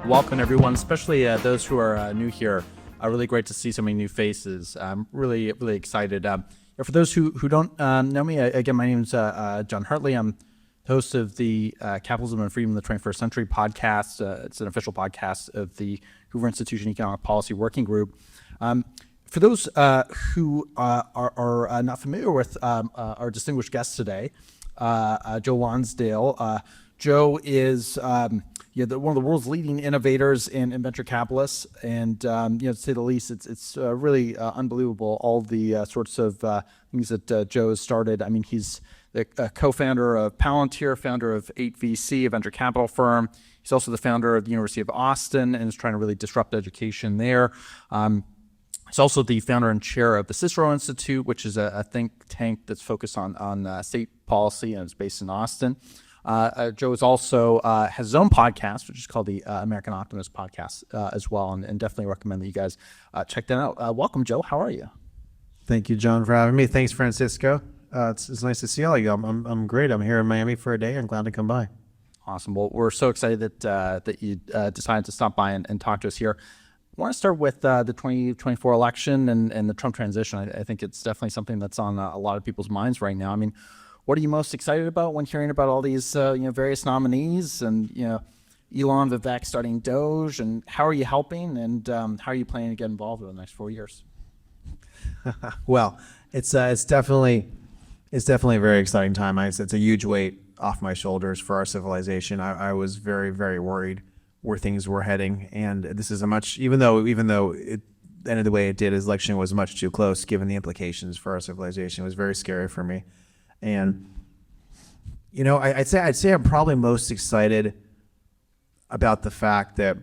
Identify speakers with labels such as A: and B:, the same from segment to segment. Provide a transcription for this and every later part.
A: Welcome, everyone, especially those who are new here. Really great to see so many new faces. I'm really excited. For those who don't know me, again, my name is John Hartley. I'm the host of the Capitalism and Freedom in the 21st Century podcast. It's an official podcast of the Hoover Institution Economic Policy Working Group. For those who are not familiar with our distinguished guest today, Joe Lonsdale. Joe is one of the world's leading innovators and venture capitalists, and to say the least, it's really unbelievable all the sorts of things that Joe has started. I mean, he's the co-founder of Palantir, founder of 8VC, a venture capital firm. He's also the founder of the University of Austin and is trying to really disrupt education there. He's also the founder and chair of the Cicero Institute, which is a think tank that's focused on state policy and is based in Austin. Joe is also has his own podcast, which is called the American Optimist Podcast as well, and definitely recommend that you guys check that out. Welcome, Joe. How are you?
B: Thank you, John, for having me. Thanks, Francisco. It's nice to see all of you. I'm great. I'm here in Miami for a day. I'm glad to come by.
A: Awesome. Well, we're so excited that you decided to stop by and talk to us here. I want to start with the 2024 election and the Trump transition. I think it's definitely something that's on a lot of people's minds right now. I mean, what are you most excited about when hearing about all these various nominees and Elon, Vivek starting Doge, and how are you helping and how are you planning to get involved over the next 4 years?
B: Well, it's definitely a very exciting time. It's a huge weight off my shoulders for our civilization. I was very, very worried where things were heading, and this is even though it ended the way it did, his election was much too close given the implications for our civilization. It was very scary for me. And I'd say I'm probably most excited about the fact that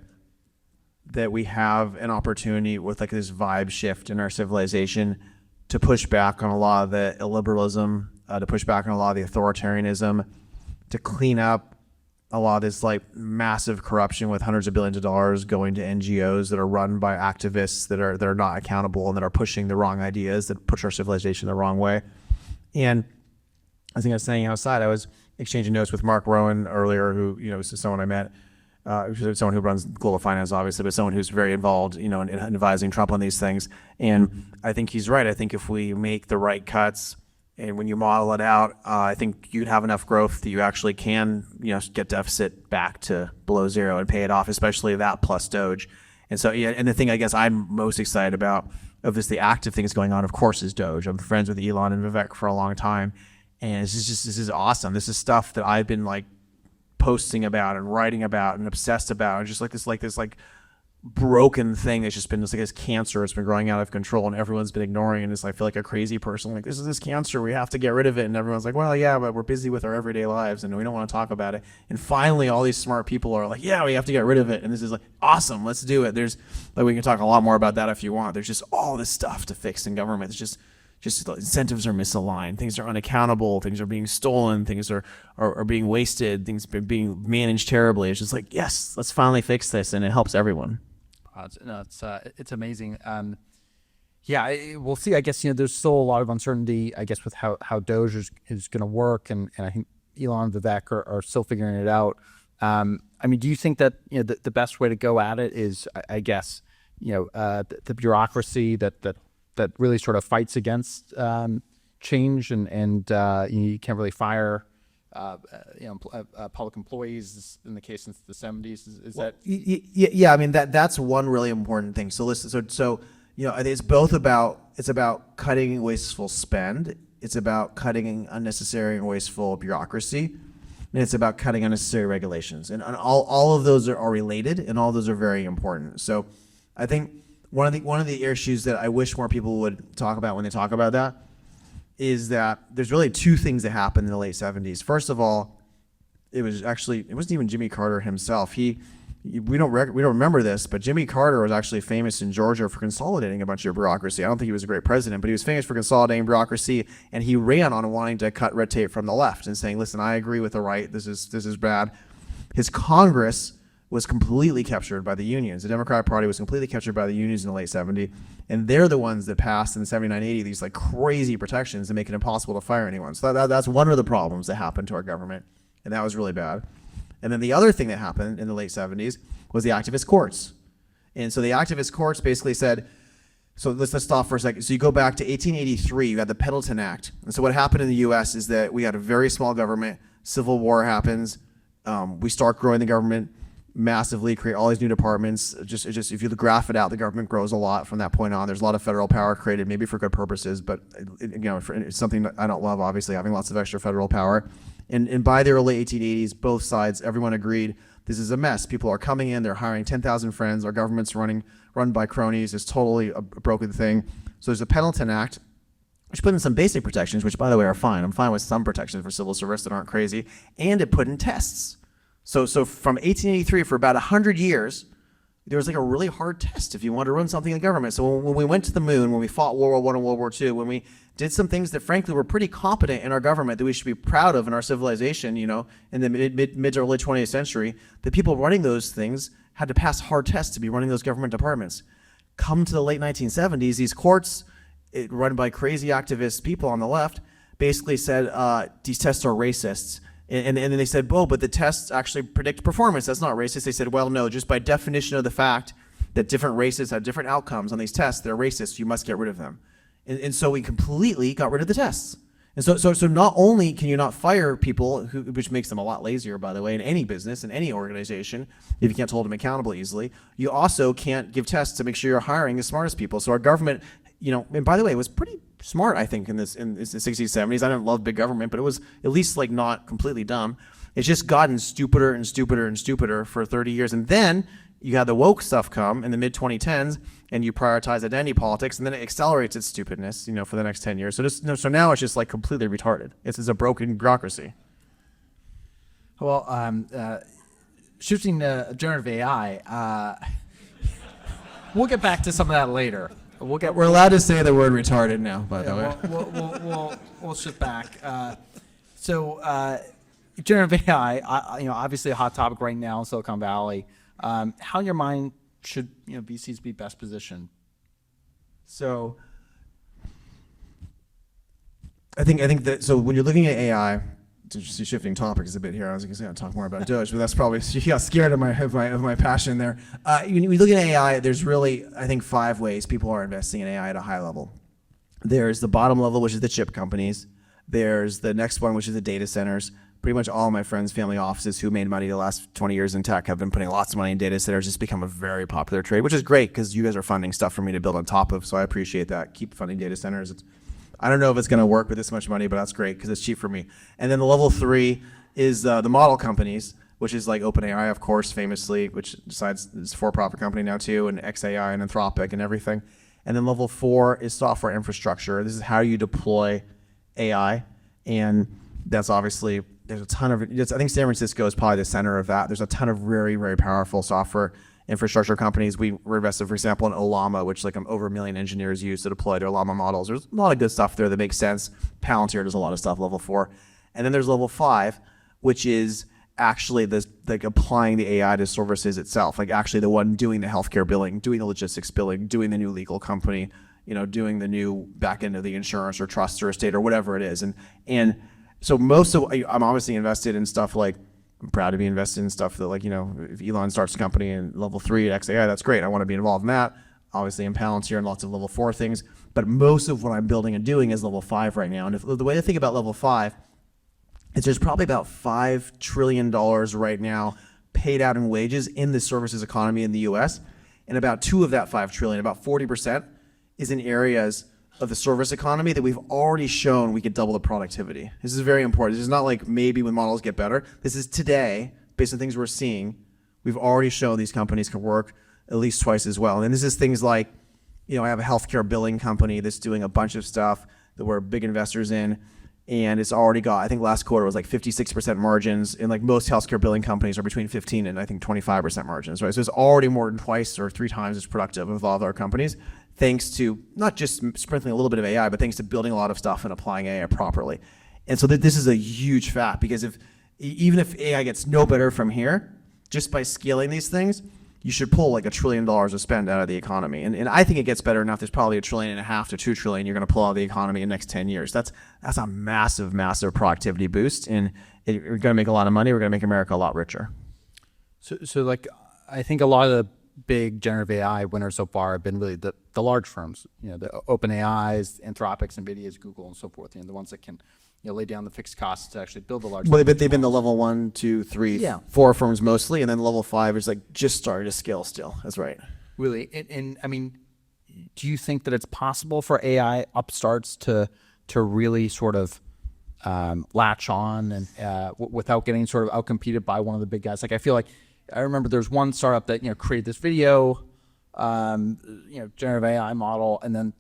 B: we have an opportunity with like this vibe shift in our civilization to push back on a lot of the illiberalism, to push back on a lot of the authoritarianism, to clean up a lot of this like massive corruption with hundreds of billions of dollars going to NGOs that are run by activists that are not accountable and that are pushing the wrong ideas that push our civilization the wrong way. And I think I was saying outside, I was exchanging notes with Mark Rowan earlier, who, is someone I met, someone who runs global finance, obviously, but someone who's very involved, in advising Trump on these things. And I think he's right. I think if we make the right cuts and when you model it out, I think you'd have enough growth that you actually can, get deficit back to below zero and pay it off, especially that plus Doge. And so, and the thing I guess I'm most excited about of this, the active things going on, of course, is Doge. I'm friends with Elon and Vivek for a long time. And this is awesome. This is stuff that I've been like posting about and writing about and obsessed about, and just like this broken thing that's just been this cancer. It's been growing out of control, and everyone's been ignoring it. I feel like a crazy person. Like, this is this cancer. We have to get rid of it. And everyone's like, well, yeah, but we're busy with our everyday lives and we don't want to talk about it. And finally, all these smart people are like, yeah, we have to get rid of it. And this is like awesome. Let's do it. There's like, we can talk a lot more about that if you want. There's just all this stuff to fix in government. It's just incentives are misaligned, things are unaccountable, things are being stolen, things are being wasted, things are being managed terribly. It's just like, yes, let's finally fix this, and it helps everyone.
A: It's amazing. We'll see. I guess there's still a lot of uncertainty, I guess, with how Doge is going to work, and I think Elon and Vivek are still figuring it out. I mean, do you think that the best way to go at it is, I guess, the bureaucracy that really sort of fights against change, and you can't really fire public employees in the case since the 70s. Is that?
B: Yeah. I mean, that's one really important thing. So listen, so I think it's about cutting wasteful spend. It's about cutting unnecessary and wasteful bureaucracy, and it's about cutting unnecessary regulations. And all of those are related, and all of those are very important. So I think one of the issues that I wish more people would talk about when they talk about that is that there's really two things that happened in the late 70s. First of all, it wasn't even Jimmy Carter himself. We don't remember this, but Jimmy Carter was actually famous in Georgia for consolidating a bunch of bureaucracy. I don't think he was a great president, but he was famous for consolidating bureaucracy, and he ran on wanting to cut red tape from the left and saying, listen, I agree with the right. This is bad. His Congress was completely captured by the unions. The Democratic Party was completely captured by the unions in the late 70s, and they're the ones that passed in the 79, 80 these like crazy protections that make it impossible to fire anyone. So that's one of the problems that happened to our government, and that was really bad. And then the other thing that happened in the late 70s was the activist courts. And so the activist courts basically said, so let's stop for a second. So you go back to 1883, you had the Pendleton Act. And so what happened in the US is that we had a very small government, civil war happens, we start growing the government massively, create all these new departments. Just if you graph it out, the government grows a lot from that point on. There's a lot of federal power created, maybe for good purposes, but it's something that I don't love, obviously, having lots of extra federal power. And by the early 1880s, both sides, everyone agreed, this is a mess. People are coming in, they're hiring 10,000 friends, our government's run by cronies, it's totally a broken thing. So there's a Pendleton Act, which put in some basic protections, which by the way are fine. I'm fine with some protections for civil service that aren't crazy. And it put in tests. So from 1883 for about 100 years, there was like a really hard test if you wanted to run something in the government. So when we went to the moon, when we fought World War I and World War II, when we did some things that frankly were pretty competent in our government that we should be proud of in our civilization, in the mid to early 20th century, the people running those things had to pass hard tests to be running those government departments. Come to the late 1970s, these courts, run by crazy activist people on the left, basically said these tests are racists. And then they said, oh, but the tests actually predict performance. That's not racist. They said, well, no, just by definition of the fact that different races have different outcomes on these tests, they're racist. You must get rid of them. And so we completely got rid of the tests. And so not only can you not fire people, which makes them a lot lazier, by the way, in any business, in any organization, if you can't hold them accountable easily, you also can't give tests to make sure you're hiring the smartest people. So our government, and by the way, it was pretty smart, I think, in the 60s, 70s. I didn't love big government, but it was at least like not completely dumb. It's just gotten stupider and stupider and stupider for 30 years. And then you had the woke stuff come in the mid 2010s, and you prioritize identity politics, and then it accelerates its stupidness, for the next 10 years. So now it's just like completely retarded. It's a broken bureaucracy.
A: Well, shifting to generative AI, we'll get back to some of that later.
B: We're allowed to say the word retarded now, by the way.
A: We'll shift back. Generative AI, obviously a hot topic right now in Silicon Valley. How in your mind should VCs be best positioned?
B: So I think that when you're looking at AI, just shifting topics a bit here. I was going to say I'll talk more about Doge, but that's probably, you got scared of my passion there. When you look at AI, there's really, I think, 5 ways people are investing in AI at a high level. There's the bottom level, which is the chip companies. There's the next one, which is the data centers. Pretty much all my friends' family offices who made money the last 20 years in tech have been putting lots of money in data centers. It's become a very popular trade, which is great because you guys are funding stuff for me to build on top of, so I appreciate that. Keep funding data centers. I don't know if it's going to work with this much money, but that's great because it's cheap for me. And then the level 3 is the model companies, which is like OpenAI, of course, famously, which decides it's a for-profit company now too, and XAI and Anthropic and everything. And then level 4 is software infrastructure. This is how you deploy AI, and that's obviously, there's a ton of, I think San Francisco is probably the center of that. There's a ton of very, very powerful software infrastructure companies. We're invested, for example, in Ollama, which like over 1 million engineers use to deploy their Ollama models. There's a lot of good stuff there that makes sense. Palantir does a lot of stuff, level 4. And then there's level 5, which is actually this, like applying the AI to services itself, like actually the one doing the healthcare billing, doing the logistics billing, doing the new legal company, doing the new back end of the insurance or trust or estate or whatever it is. And so I'm obviously invested in stuff like, I'm proud to be invested in stuff that like, if Elon starts a company in level 3 at XAI, that's great. I want to be involved in that. Obviously in Palantir and lots of level 4 things. But most of what I'm building and doing is level 5 right now. And the way to think about level 5 is there's probably about $5 trillion right now paid out in wages in the services economy in the US. And about 2 of that 5 trillion, about 40%, is in areas of the service economy that we've already shown we could double the productivity. This is very important. This is not like maybe when models get better. This is today, based on things we're seeing, we've already shown these companies can work at least twice as well. And this is things like, I have a healthcare billing company that's doing a bunch of stuff that we're big investors in, and it's already got, I think last quarter was like 56% margins, and like most healthcare billing companies are between 15 and I think 25% margins, right? So it's already more than twice or 3 times as productive of all of our companies, thanks to not just sprinkling a little bit of AI, but thanks to building a lot of stuff and applying AI properly. And so this is a huge fact, because even if AI gets no better from here, just by scaling these things, you should pull like $1 trillion of spend out of the economy. And I think it gets better enough. There's probably $1.5 trillion to $2 trillion you're going to pull out of the economy in the next 10 years. That's a massive, massive productivity boost. And we're going to make a lot of money. We're going to make America a lot richer.
A: So like, I think a lot of the big generative AI winners so far have been really the large firms, the OpenAIs, Anthropics, NVIDIA's, Google, and so forth. The ones that can lay down the fixed costs to actually build the large.
B: Well, they've been the level 1, 2, 3,
A: Yeah.
B: 4 firms mostly, and then level 5 is like just starting to scale still. That's right.
A: Really, and I mean, do you think that it's possible for AI upstarts to really sort of latch on and without getting sort of outcompeted by one of the big guys? Like I feel like I remember there's one startup that created this video, generative AI model, and then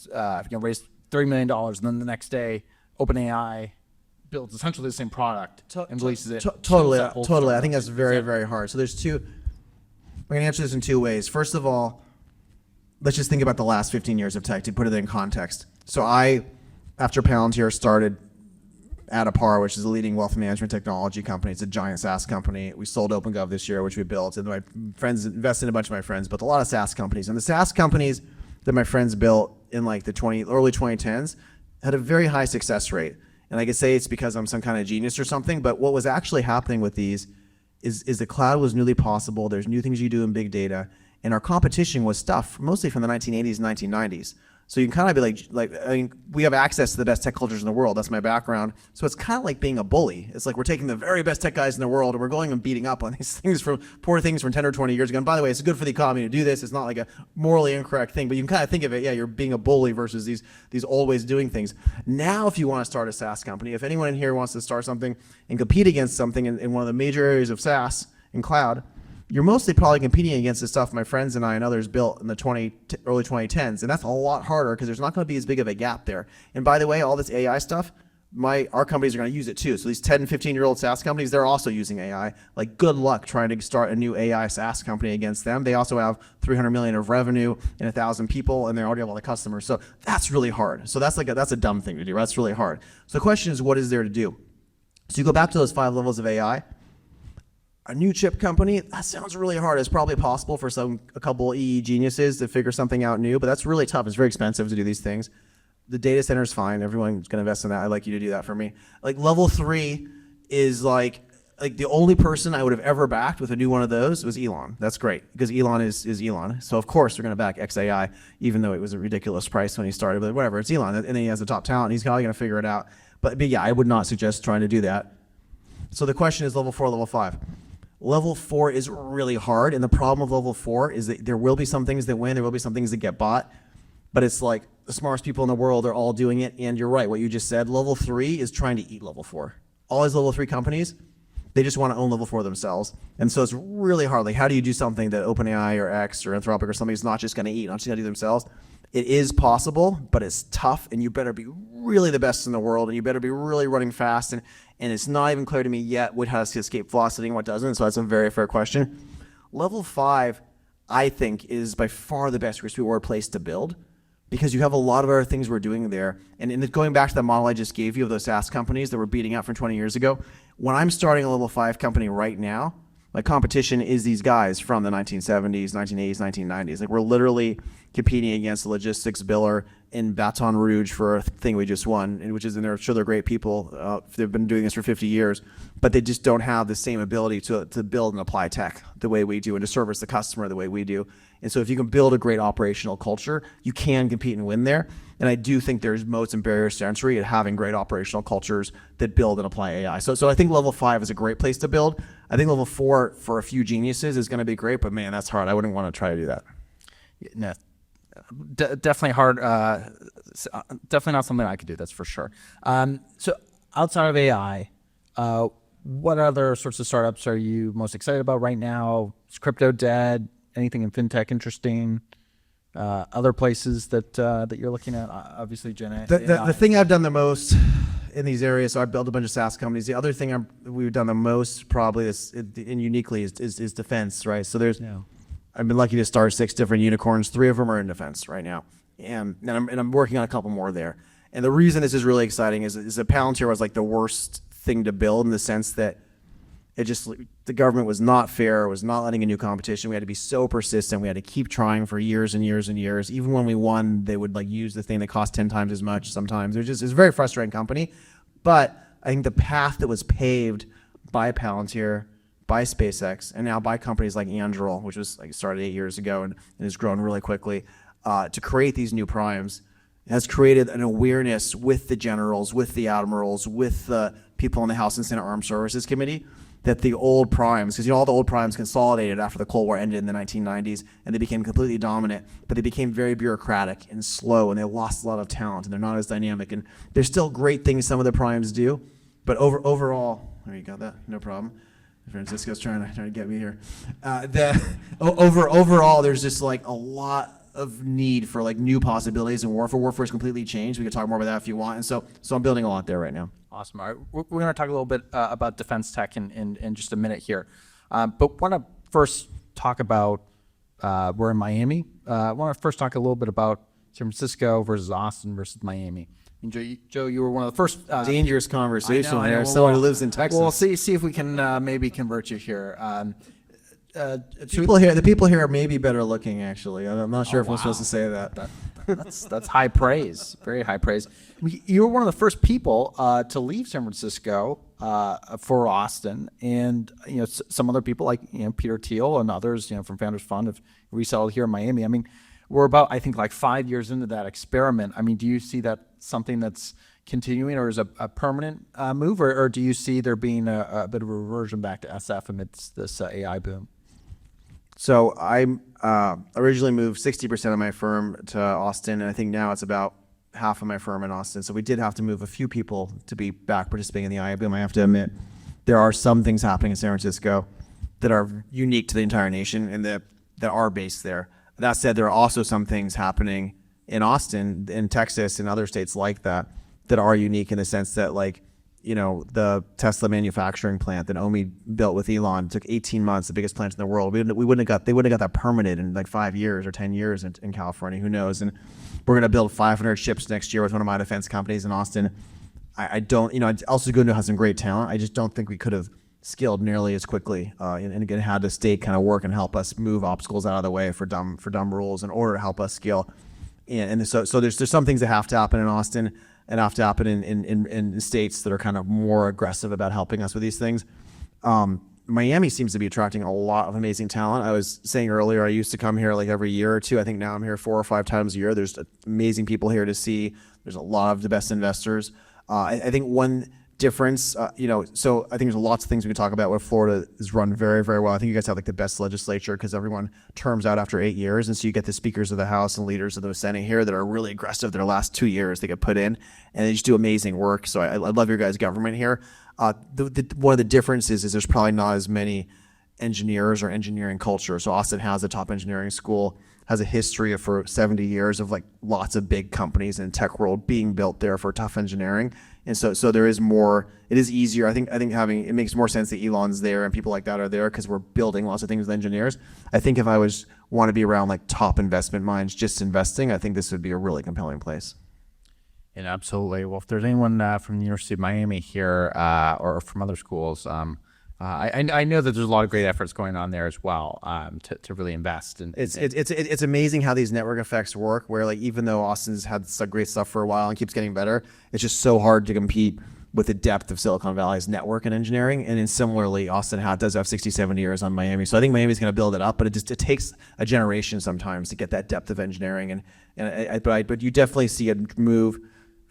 A: raised $30 million, and then the next day, OpenAI builds essentially the same product and releases it.
B: Totally.
A: That whole
B: I
A: startup.
B: think that's very, very hard. So there's two. We're gonna answer this in two ways. First of all, let's just think about the last 15 years of tech to put it in context. So after Palantir started Addepar, which is a leading wealth management technology company. It's a giant SaaS company. We sold OpenGov this year, which we built, and my friends invested in a bunch of my friends built a lot of SaaS companies. And the SaaS companies that my friends built in like the early 2010s had a very high success rate. And I could say it's because I'm some kind of genius or something, but what was actually happening with these is the cloud was newly possible. There's new things you do in big data, and our competition was stuff mostly from the 1980s and 1990s. So you can kind of be like, I mean, we have access to the best tech cultures in the world. That's my background. So it's kind of like being a bully. It's like we're taking the very best tech guys in the world and we're going and beating up on these poor things from 10 or 20 years ago. And by the way, it's good for the economy to do this. It's not like a morally incorrect thing, but you can kind of think of it, yeah, you're being a bully versus these old ways of doing things. Now, if you want to start a SaaS company, if anyone in here wants to start something and compete against something in one of the major areas of SaaS and cloud, you're mostly probably competing against the stuff my friends and I and others built in the early 2010s. And that's a lot harder because there's not going to be as big of a gap there. And by the way, all this AI stuff, our companies are going to use it too. So these 10 and 15-year-old SaaS companies, they're also using AI. Like, good luck trying to start a new AI SaaS company against them. They also have 300 million of revenue and 1,000 people, and they already have all the customers. So that's really hard. So that's a dumb thing to do. That's really hard. So the question is, what is there to do? So you go back to those 5 levels of AI. A new chip company, that sounds really hard. It's probably possible for a couple EE geniuses to figure something out new, but that's really tough. It's very expensive to do these things. The data center is fine. Everyone's going to invest in that. I'd like you to do that for me. Like level 3 is like the only person I would have ever backed with a new one of those was Elon. That's great because Elon is Elon. So of course we're going to back XAI, even though it was a ridiculous price when he started, but whatever, it's Elon. And then he has the top talent. He's probably going to figure it out. But yeah, I would not suggest trying to do that. So the question is level 4, level 5. Level 4 is really hard, and the problem with level 4 is that there will be some things that win, there will be some things that get bought, but it's like the smartest people in the world are all doing it, and you're right, what you just said, level 3 is trying to eat level 4. All these level 3 companies, they just want to own level 4 themselves, and so it's really hard. Like, how do you do something that OpenAI or X or Anthropic or somebody's not just going to eat, not just going to do themselves? It is possible, but it's tough, and you better be really the best in the world, and you better be really running fast, and it's not even clear to me yet what has to escape velocity and what doesn't, so that's a very fair question. Level 5, I think, is by far the best risk-reward place to build because you have a lot of other things we're doing there. And going back to the model I just gave you of those SaaS companies that were beating out from 20 years ago, when I'm starting a level 5 company right now, my competition is these guys from the 1970s, 1980s, 1990s. Like, we're literally competing against the logistics biller in Baton Rouge for a thing we just won, which is, and they're sure they're great people. They've been doing this for 50 years, but they just don't have the same ability to build and apply tech the way we do and to service the customer the way we do. And so if you can build a great operational culture, you can compete and win there. And I do think there's moats and barriers to entry at having great operational cultures that build and apply AI. So I think level 5 is a great place to build. I think level 4 for a few geniuses is going to be great, but man, that's hard. I wouldn't want to try to do that.
A: No, definitely hard. Definitely not something I could do. That's for sure. So outside of AI, what other sorts of startups are you most excited about right now? Is crypto dead? Anything in fintech interesting? Other places that you're looking at? Obviously, Gen AI.
B: The thing I've done the most in these areas, so I built a bunch of SaaS companies. The other thing we've done the most probably and uniquely is defense, right? So I've been lucky to start 6 different unicorns. 3 of them are in defense right now, and I'm working on a couple more there. And the reason this is really exciting is that Palantir was like the worst thing to build in the sense that the government was not fair, was not letting a new competition. We had to be so persistent. We had to keep trying for years and years and years. Even when we won, they would like use the thing that cost 10 times as much sometimes. It's a very frustrating company. But I think the path that was paved by Palantir by SpaceX and now by companies like Anduril, which was like started 8 years ago and has grown really quickly, to create these new primes, has created an awareness with the generals, with the admirals, with the people in the House and Senate Armed Services Committee, that the old primes, because all the old primes consolidated after the Cold War ended in the 1990s, and they became completely dominant, but they became very bureaucratic and slow, and they lost a lot of talent, and they're not as dynamic. And there's still great things some of the primes do, but overall, there you got that, no problem. Francisco's trying to get me here. Overall, there's just like a lot of need for like new possibilities, and warfare. Warfare is completely changed. We could talk more about that if you want. And so I'm building a lot there right now.
A: Awesome. All right, we're going to talk a little bit about defense tech in just a minute here, but want to first talk about we're in Miami. I want to first talk a little bit about San Francisco versus Austin versus Miami. And Joe, you were one of the first
B: Dangerous conversation
A: I know.
B: there. Someone who lives in Texas.
A: We'll see if we can maybe convert you here.
B: The people here are maybe better looking, actually. I'm not sure if I'm supposed to say that.
A: That's high praise, very high praise. You were one of the first people to leave San Francisco for Austin, and some other people like Peter Thiel and others from Founders Fund have resettled here in Miami. I mean, we're about I think like 5 years into that experiment. I mean, do you see that something that's continuing, or is a permanent move, or do you see there being a bit of a reversion back to SF amidst this AI boom?
B: So I originally moved 60% of my firm to Austin, and I think now it's about half of my firm in Austin. So we did have to move a few people to be back participating in the AI boom. I have to admit, there are some things happening in San Francisco that are unique to the entire nation and that are based there. That said, there are also some things happening in Austin, in Texas, and other states like that are unique in the sense that, like, the Tesla manufacturing plant that Omi built with Elon took 18 months, the biggest plant in the world. They wouldn't have got that permitted in like 5 years or 10 years in California. Who knows? And we're going to build 500 ships next year with one of my defense companies in Austin. I don't, also Segundo has some great talent. I just don't think we could have scaled nearly as quickly. And again, had the state kind of work and help us move obstacles out of the way for dumb rules in order to help us scale. And so there's some things that have to happen in Austin and have to happen in states that are kind of more aggressive about helping us with these things. Miami seems to be attracting a lot of amazing talent. I was saying earlier, I used to come here like every year or two. I think now I'm here 4 or 5 times a year. There's amazing people here to see. There's a lot of the best investors. I think one difference, so I think there's lots of things we can talk about where Florida is run very, very well. I think you guys have like the best legislature because everyone terms out after 8 years. And so you get the speakers of the House and leaders of the Senate here that are really aggressive. Their last 2 years they get put in and they just do amazing work. So I love your guys' government here. One of the differences is there's probably not as many engineers or engineering culture. So Austin has a top engineering school, has a history of for 70 years of like lots of big companies in the tech world being built there for tough engineering. And so there is more, it is easier. I think it makes more sense that Elon's there and people like that are there because we're building lots of things with engineers. I think if I want to be around like top investment minds just investing, I think this would be a really compelling place.
A: And absolutely. Well, if there's anyone from the University of Miami here or from other schools, I know that there's a lot of great efforts going on there as well to really invest.
B: It's amazing how these network effects work. Where like even though Austin's had some great stuff for a while and keeps getting better, it's just so hard to compete with the depth of Silicon Valley's network and engineering. And then similarly, Austin does have 60, 70 years on Miami. So I think Miami's going to build it up, but it takes a generation sometimes to get that depth of engineering. But you definitely see a move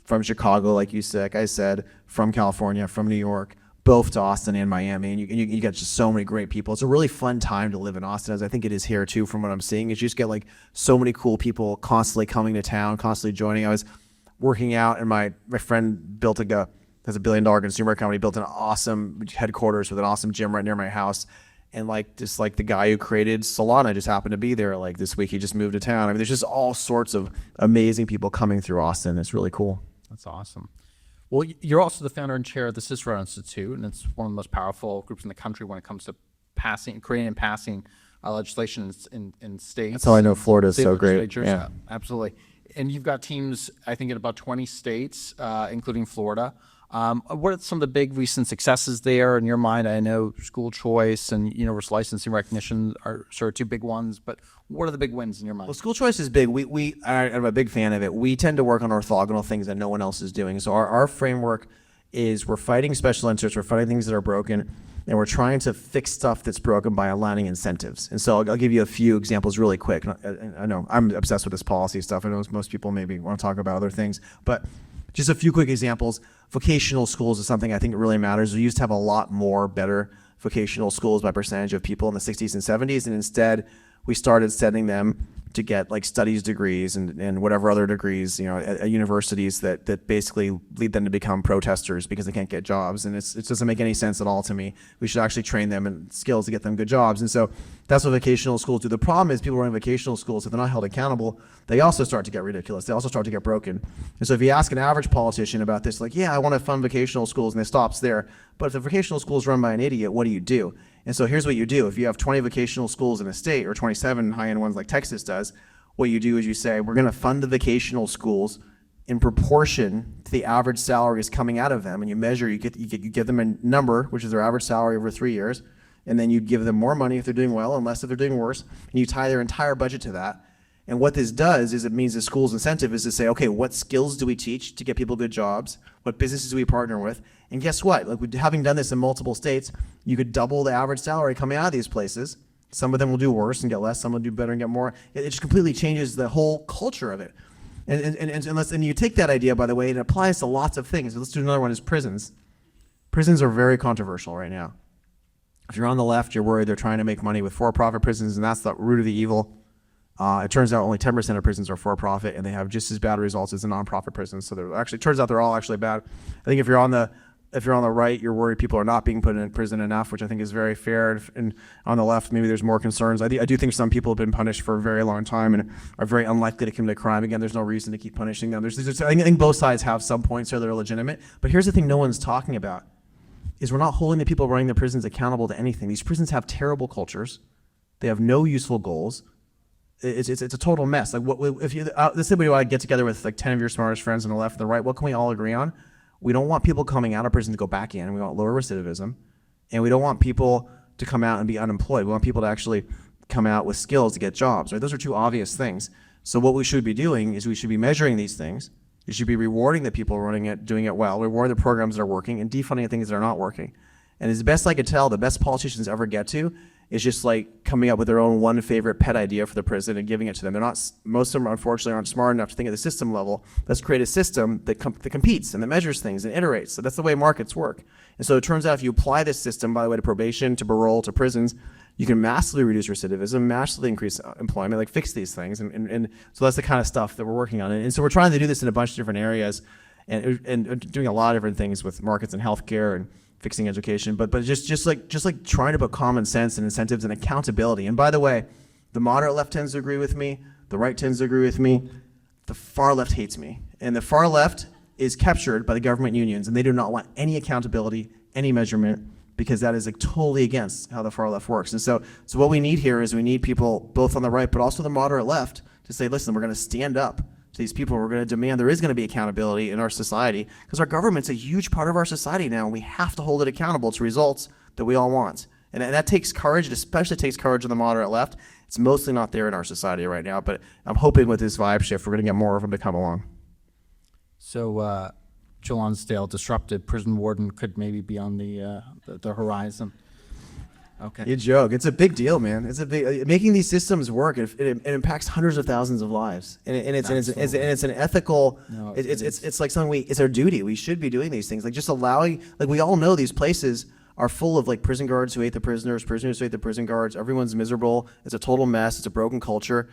B: from Chicago, like I said, from California, from New York, both to Austin and Miami, and you get just so many great people. It's a really fun time to live in Austin, as I think it is here too, from what I'm seeing. Is you just get like so many cool people constantly coming to town, constantly joining. I was working out, and my friend has a $1 billion consumer company, built an awesome headquarters with an awesome gym right near my house. And just like the guy who created Solana just happened to be there like this week. He just moved to town. I mean, there's just all sorts of amazing people coming through Austin. It's really cool.
A: That's awesome. Well, you're also the founder and chair of the Cicero Institute, and it's one of the most powerful groups in the country when it comes to creating and passing legislation in states.
B: That's how I know Florida is so great.
A: Yeah, absolutely. And you've got teams, I think, in about 20 states, including Florida. What are some of the big recent successes there in your mind? I know school choice and universal licensing recognition are sort of 2 big ones, but what are the big wins in your mind?
B: Well, school choice is big. I'm a big fan of it. We tend to work on orthogonal things that no one else is doing. So our framework is we're fighting special interests, we're fighting things that are broken, and we're trying to fix stuff that's broken by aligning incentives. And so I'll give you a few examples really quick. I know I'm obsessed with this policy stuff. I know most people maybe want to talk about other things, but just a few quick examples. Vocational schools is something I think really matters. We used to have a lot more better vocational schools by percentage of people in the 60s and 70s, and instead we started sending them to get like studies degrees and whatever other degrees, at universities that basically lead them to become protesters because they can't get jobs. And it doesn't make any sense at all to me. We should actually train them in skills to get them good jobs. And so that's what vocational schools do. The problem is people running vocational schools, if they're not held accountable, they also start to get ridiculous. They also start to get broken. And so if you ask an average politician about this, like, yeah, I want to fund vocational schools, and it stops there. But if the vocational school is run by an idiot, what do you do? And so here's what you do. If you have 20 vocational schools in a state, or 27 high-end ones like Texas does, what you do is you say, we're going to fund the vocational schools in proportion to the average salaries coming out of them. And you measure, you give them a number, which is their average salary over 3 years. And then you give them more money if they're doing well and less if they're doing worse. And you tie their entire budget to that. And what this does is it means the school's incentive is to say, okay, what skills do we teach to get people good jobs? What businesses do we partner with? And guess what? Like, having done this in multiple states, you could double the average salary coming out of these places. Some of them will do worse and get less. Some will do better and get more. It just completely changes the whole culture of it. And you take that idea, by the way, it applies to lots of things. Let's do another one, is prisons. Prisons are very controversial right now. If you're on the left, you're worried they're trying to make money with for-profit prisons, and that's the root of the evil. It turns out only 10% of prisons are for-profit, and they have just as bad results as the non-profit prisons. So turns out they're all actually bad. I think if you're on the right, you're worried people are not being put in prison enough, which I think is very fair. And on the left, maybe there's more concerns. I do think some people have been punished for a very long time and are very unlikely to commit a crime again. There's no reason to keep punishing them. I think both sides have some points here that are legitimate. But here's the thing no one's talking about, is we're not holding the people running the prisons accountable to anything. These prisons have terrible cultures. They have no useful goals. It's a total mess. Like, let's say we want to get together with like 10 of your smartest friends on the left and the right. What can we all agree on? We don't want people coming out of prison to go back in. We want lower recidivism. And we don't want people to come out and be unemployed. We want people to actually come out with skills to get jobs. Right? Those are two obvious things. So what we should be doing is we should be measuring these things. We should be rewarding the people running it, doing it well, rewarding the programs that are working, and defunding the things that are not working. And as best I could tell, the best politicians ever get to is just like coming up with their own one favorite pet idea for the prison and giving it to them. They're not, most of them unfortunately aren't smart enough to think at the system level. Let's create a system that competes and that measures things and iterates. So that's the way markets work. And so it turns out if you apply this system, by the way, to probation, to parole, to prisons, you can massively reduce recidivism, massively increase employment, like fix these things. And so that's the kind of stuff that we're working on. And so we're trying to do this in a bunch of different areas and doing a lot of different things with markets and healthcare and fixing education, but just like trying to put common sense and incentives and accountability. And by the way, the moderate left tends to agree with me, the right tends to agree with me, the far left hates me. And the far left is captured by the government unions, and they do not want any accountability, any measurement, because that is like totally against how the far left works. And so what we need here is we need people both on the right, but also the moderate left to say, listen, we're gonna stand up to these people. We're going to demand there is going to be accountability in our society, because our government's a huge part of our society now, and we have to hold it accountable to results that we all want. And that takes courage. It especially takes courage on the moderate left. It's mostly not there in our society right now, but I'm hoping with this vibe shift, we're going to get more of them to come along.
A: So Jill Lonsdale, disrupted prison warden, could maybe be on the horizon. Okay.
B: You joke. It's a big deal, man. It's a big making these systems work. It impacts hundreds of thousands of lives, and it's an ethical. No, it's like something it's our duty. We should be doing these things. Like just allowing. Like we all know these places are full of like prison guards who hate the prisoners who hate the prison guards. Everyone's miserable. It's a total mess. It's a broken culture,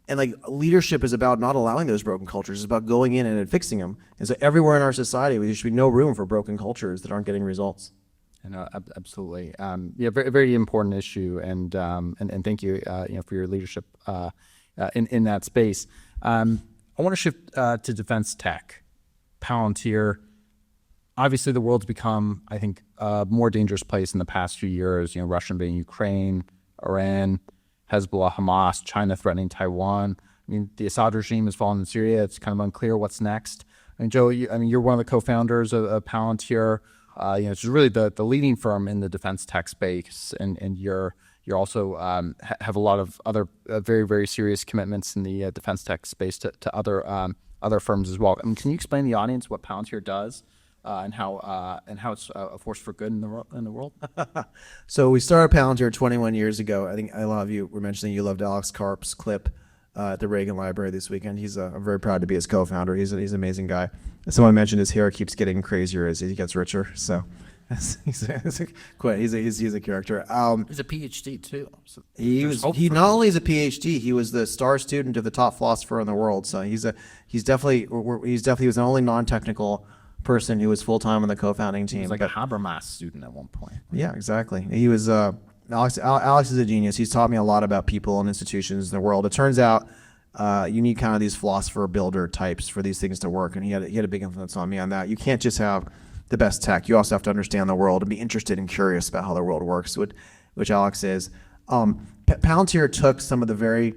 B: and like leadership is about not allowing those broken cultures. It's about going in and fixing them. And so everywhere in our society, there should be no room for broken cultures that aren't getting results.
A: Absolutely. Yeah, very, very important issue, and thank you, for your leadership in that space. I want to shift to defense tech. Palantir. Obviously, the world's become, I think, a more dangerous place in the past few years. Russia invading Ukraine, Iran, Hezbollah, Hamas, China threatening Taiwan. I mean, the Assad regime has fallen in Syria. It's kind of unclear what's next. I mean, Joe, you're one of the co-founders of Palantir. It's really the leading firm in the defense tech space, and you're also have a lot of other very, very serious commitments in the defense tech space to other firms as well. I mean, can you explain to the audience what Palantir does, and how it's a force for good in the world.
B: So we started Palantir 21 years ago. I think a lot of you were mentioning you loved Alex Karp's clip at the Reagan Library this weekend. I'm very proud to be his co-founder. He's an amazing guy. Someone mentioned his hair keeps getting crazier as he gets richer. So he's a character.
A: He's a PhD too. So
B: He not only is a PhD, he was the star student of the top philosopher in the world. So he's definitely was the only non-technical person who was full time on the co-founding team.
A: He was like a Habermas student at one point.
B: Yeah, exactly. He was Alex is a genius. He's taught me a lot about people and institutions in the world. It turns out you need kind of these philosopher builder types for these things to work, and he had a big influence on me on that. You can't just have the best tech. You also have to understand the world and be interested and curious about how the world works, which Alex is. Palantir took some of the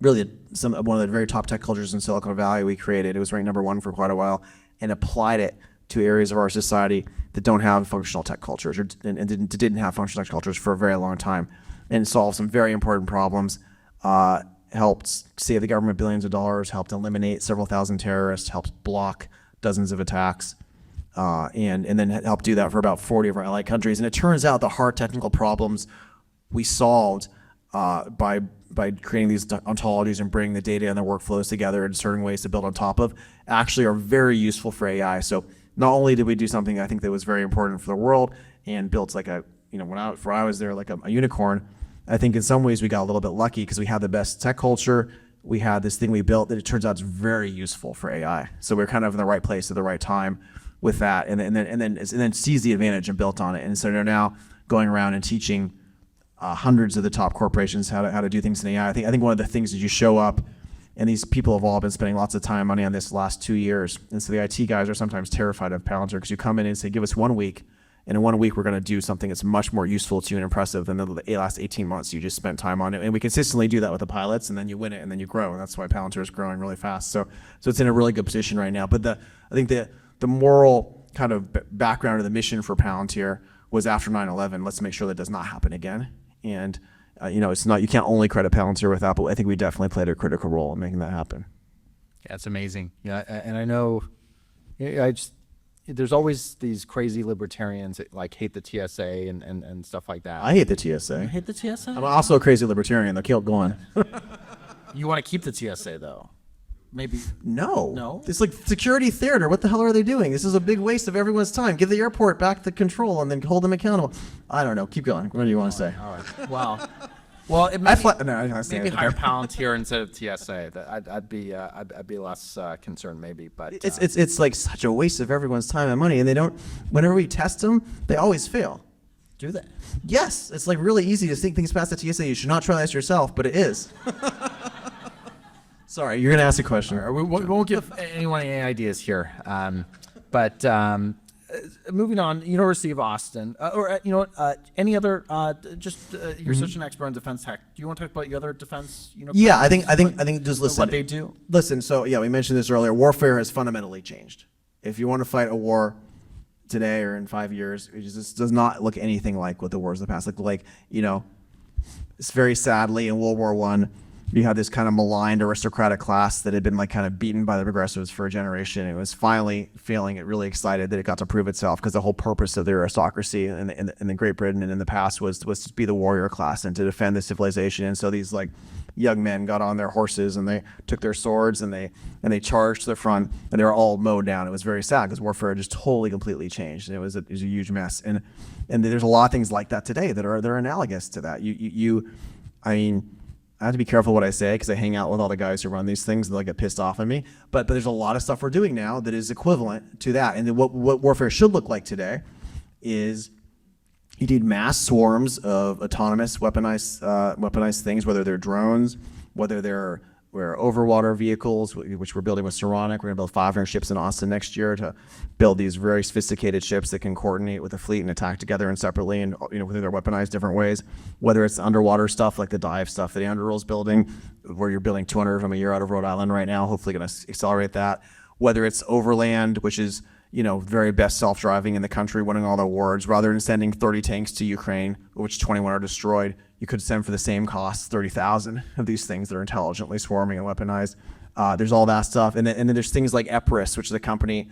B: one of the very top tech cultures in Silicon Valley we created. It was ranked #1 for quite a while, and applied it to areas of our society that don't have functional tech cultures and didn't have functional tech cultures for a very long time, and solved some very important problems. Helped save the government billions of dollars, helped eliminate several thousand terrorists, helped block dozens of attacks, and then helped do that for about 40 of our allied countries. And it turns out the hard technical problems we solved by creating these ontologies and bringing the data and the workflows together in certain ways to build on top of actually are very useful for AI. So not only did we do something I think that was very important for the world and built like when I was there like a unicorn, I think in some ways we got a little bit lucky because we had the best tech culture. We had this thing we built that it turns out is very useful for AI. So we're kind of in the right place at the right time with that, and then seized the advantage and built on it. And so they're now going around and teaching hundreds of the top corporations how to do things in AI. I think one of the things is you show up, and these people have all been spending lots of time and money on this the last 2 years. And so the IT guys are sometimes terrified of Palantir because you come in and say, give us 1 week, and in 1 week we're going to do something that's much more useful to you and impressive than the last 18 months you just spent time on it. And we consistently do that with the pilots, and then you win it, and then you grow. And that's why Palantir is growing really fast. So it's in a really good position right now. But I think the moral kind of background of the mission for Palantir was after 9/11, let's make sure that does not happen again. And it's not, you can't only credit Palantir with that, but I think we definitely played a critical role in making that happen.
A: Yeah, it's amazing. Yeah, and I know, there's always these crazy libertarians that like hate the TSA and stuff like that.
B: I hate the TSA.
A: You hate the TSA?
B: I'm also a crazy libertarian, though. Keep going.
A: You want to keep the TSA though? Maybe.
B: No. It's like security theater. What the hell are they doing? This is a big waste of everyone's time. Give the airport back the control and then hold them accountable. I don't know. Keep going. What do you want to say?
A: All right. Well, it maybe hire
B: it.
A: Palantir instead of TSA. I'd be less concerned maybe, but
B: It's like such a waste of everyone's time and money, and they don't. Whenever we test them, they always fail.
A: do they?
B: Yes, it's like really easy to think things past the TSA. You should not try this yourself, but it is. Sorry, you're gonna ask a question.
A: We won't give anyone any ideas here. But moving on, University of Austin, any other? You're such an expert in defense tech. Do you want to talk about your other defense?
B: Yeah, I think just listen.
A: What they do.
B: Listen, so yeah, we mentioned this earlier. Warfare has fundamentally changed. If you want to fight a war today or in 5 years, it just does not look anything like what the wars of the past look like. It's very sadly in World War I. You had this kind of maligned aristocratic class that had been like kind of beaten by the progressives for a generation. It was finally feeling really excited that it got to prove itself, because the whole purpose of the aristocracy in the Great Britain and in the past was to be the warrior class and to defend the civilization. And so these like young men got on their horses and they took their swords and they charged to the front, and they were all mowed down. It was very sad because warfare just totally completely changed, and it was a huge mess. And there's a lot of things like that today that are analogous to that. I have to be careful what I say because I hang out with all the guys who run these things and they'll get pissed off at me. But there's a lot of stuff we're doing now that is equivalent to that. And then what warfare should look like today is you need mass swarms of autonomous weaponized things, whether they're drones, whether they're overwater vehicles, which we're building with Saronic. We're going to build 500 ships in Austin next year to build these very sophisticated ships that can coordinate with the fleet and attack together and separately, and whether they're weaponized different ways. Whether it's underwater stuff like the dive stuff that Anduril's building, where you're building 200 of them a year out of Rhode Island right now, hopefully going to accelerate that. Whether it's overland, which is very best self-driving in the country, winning all the awards. Rather than sending 30 tanks to Ukraine, which 21 are destroyed, you could send for the same cost 30,000 of these things that are intelligently swarming and weaponized. There's all that stuff, and then there's things like Epirus, which is a company.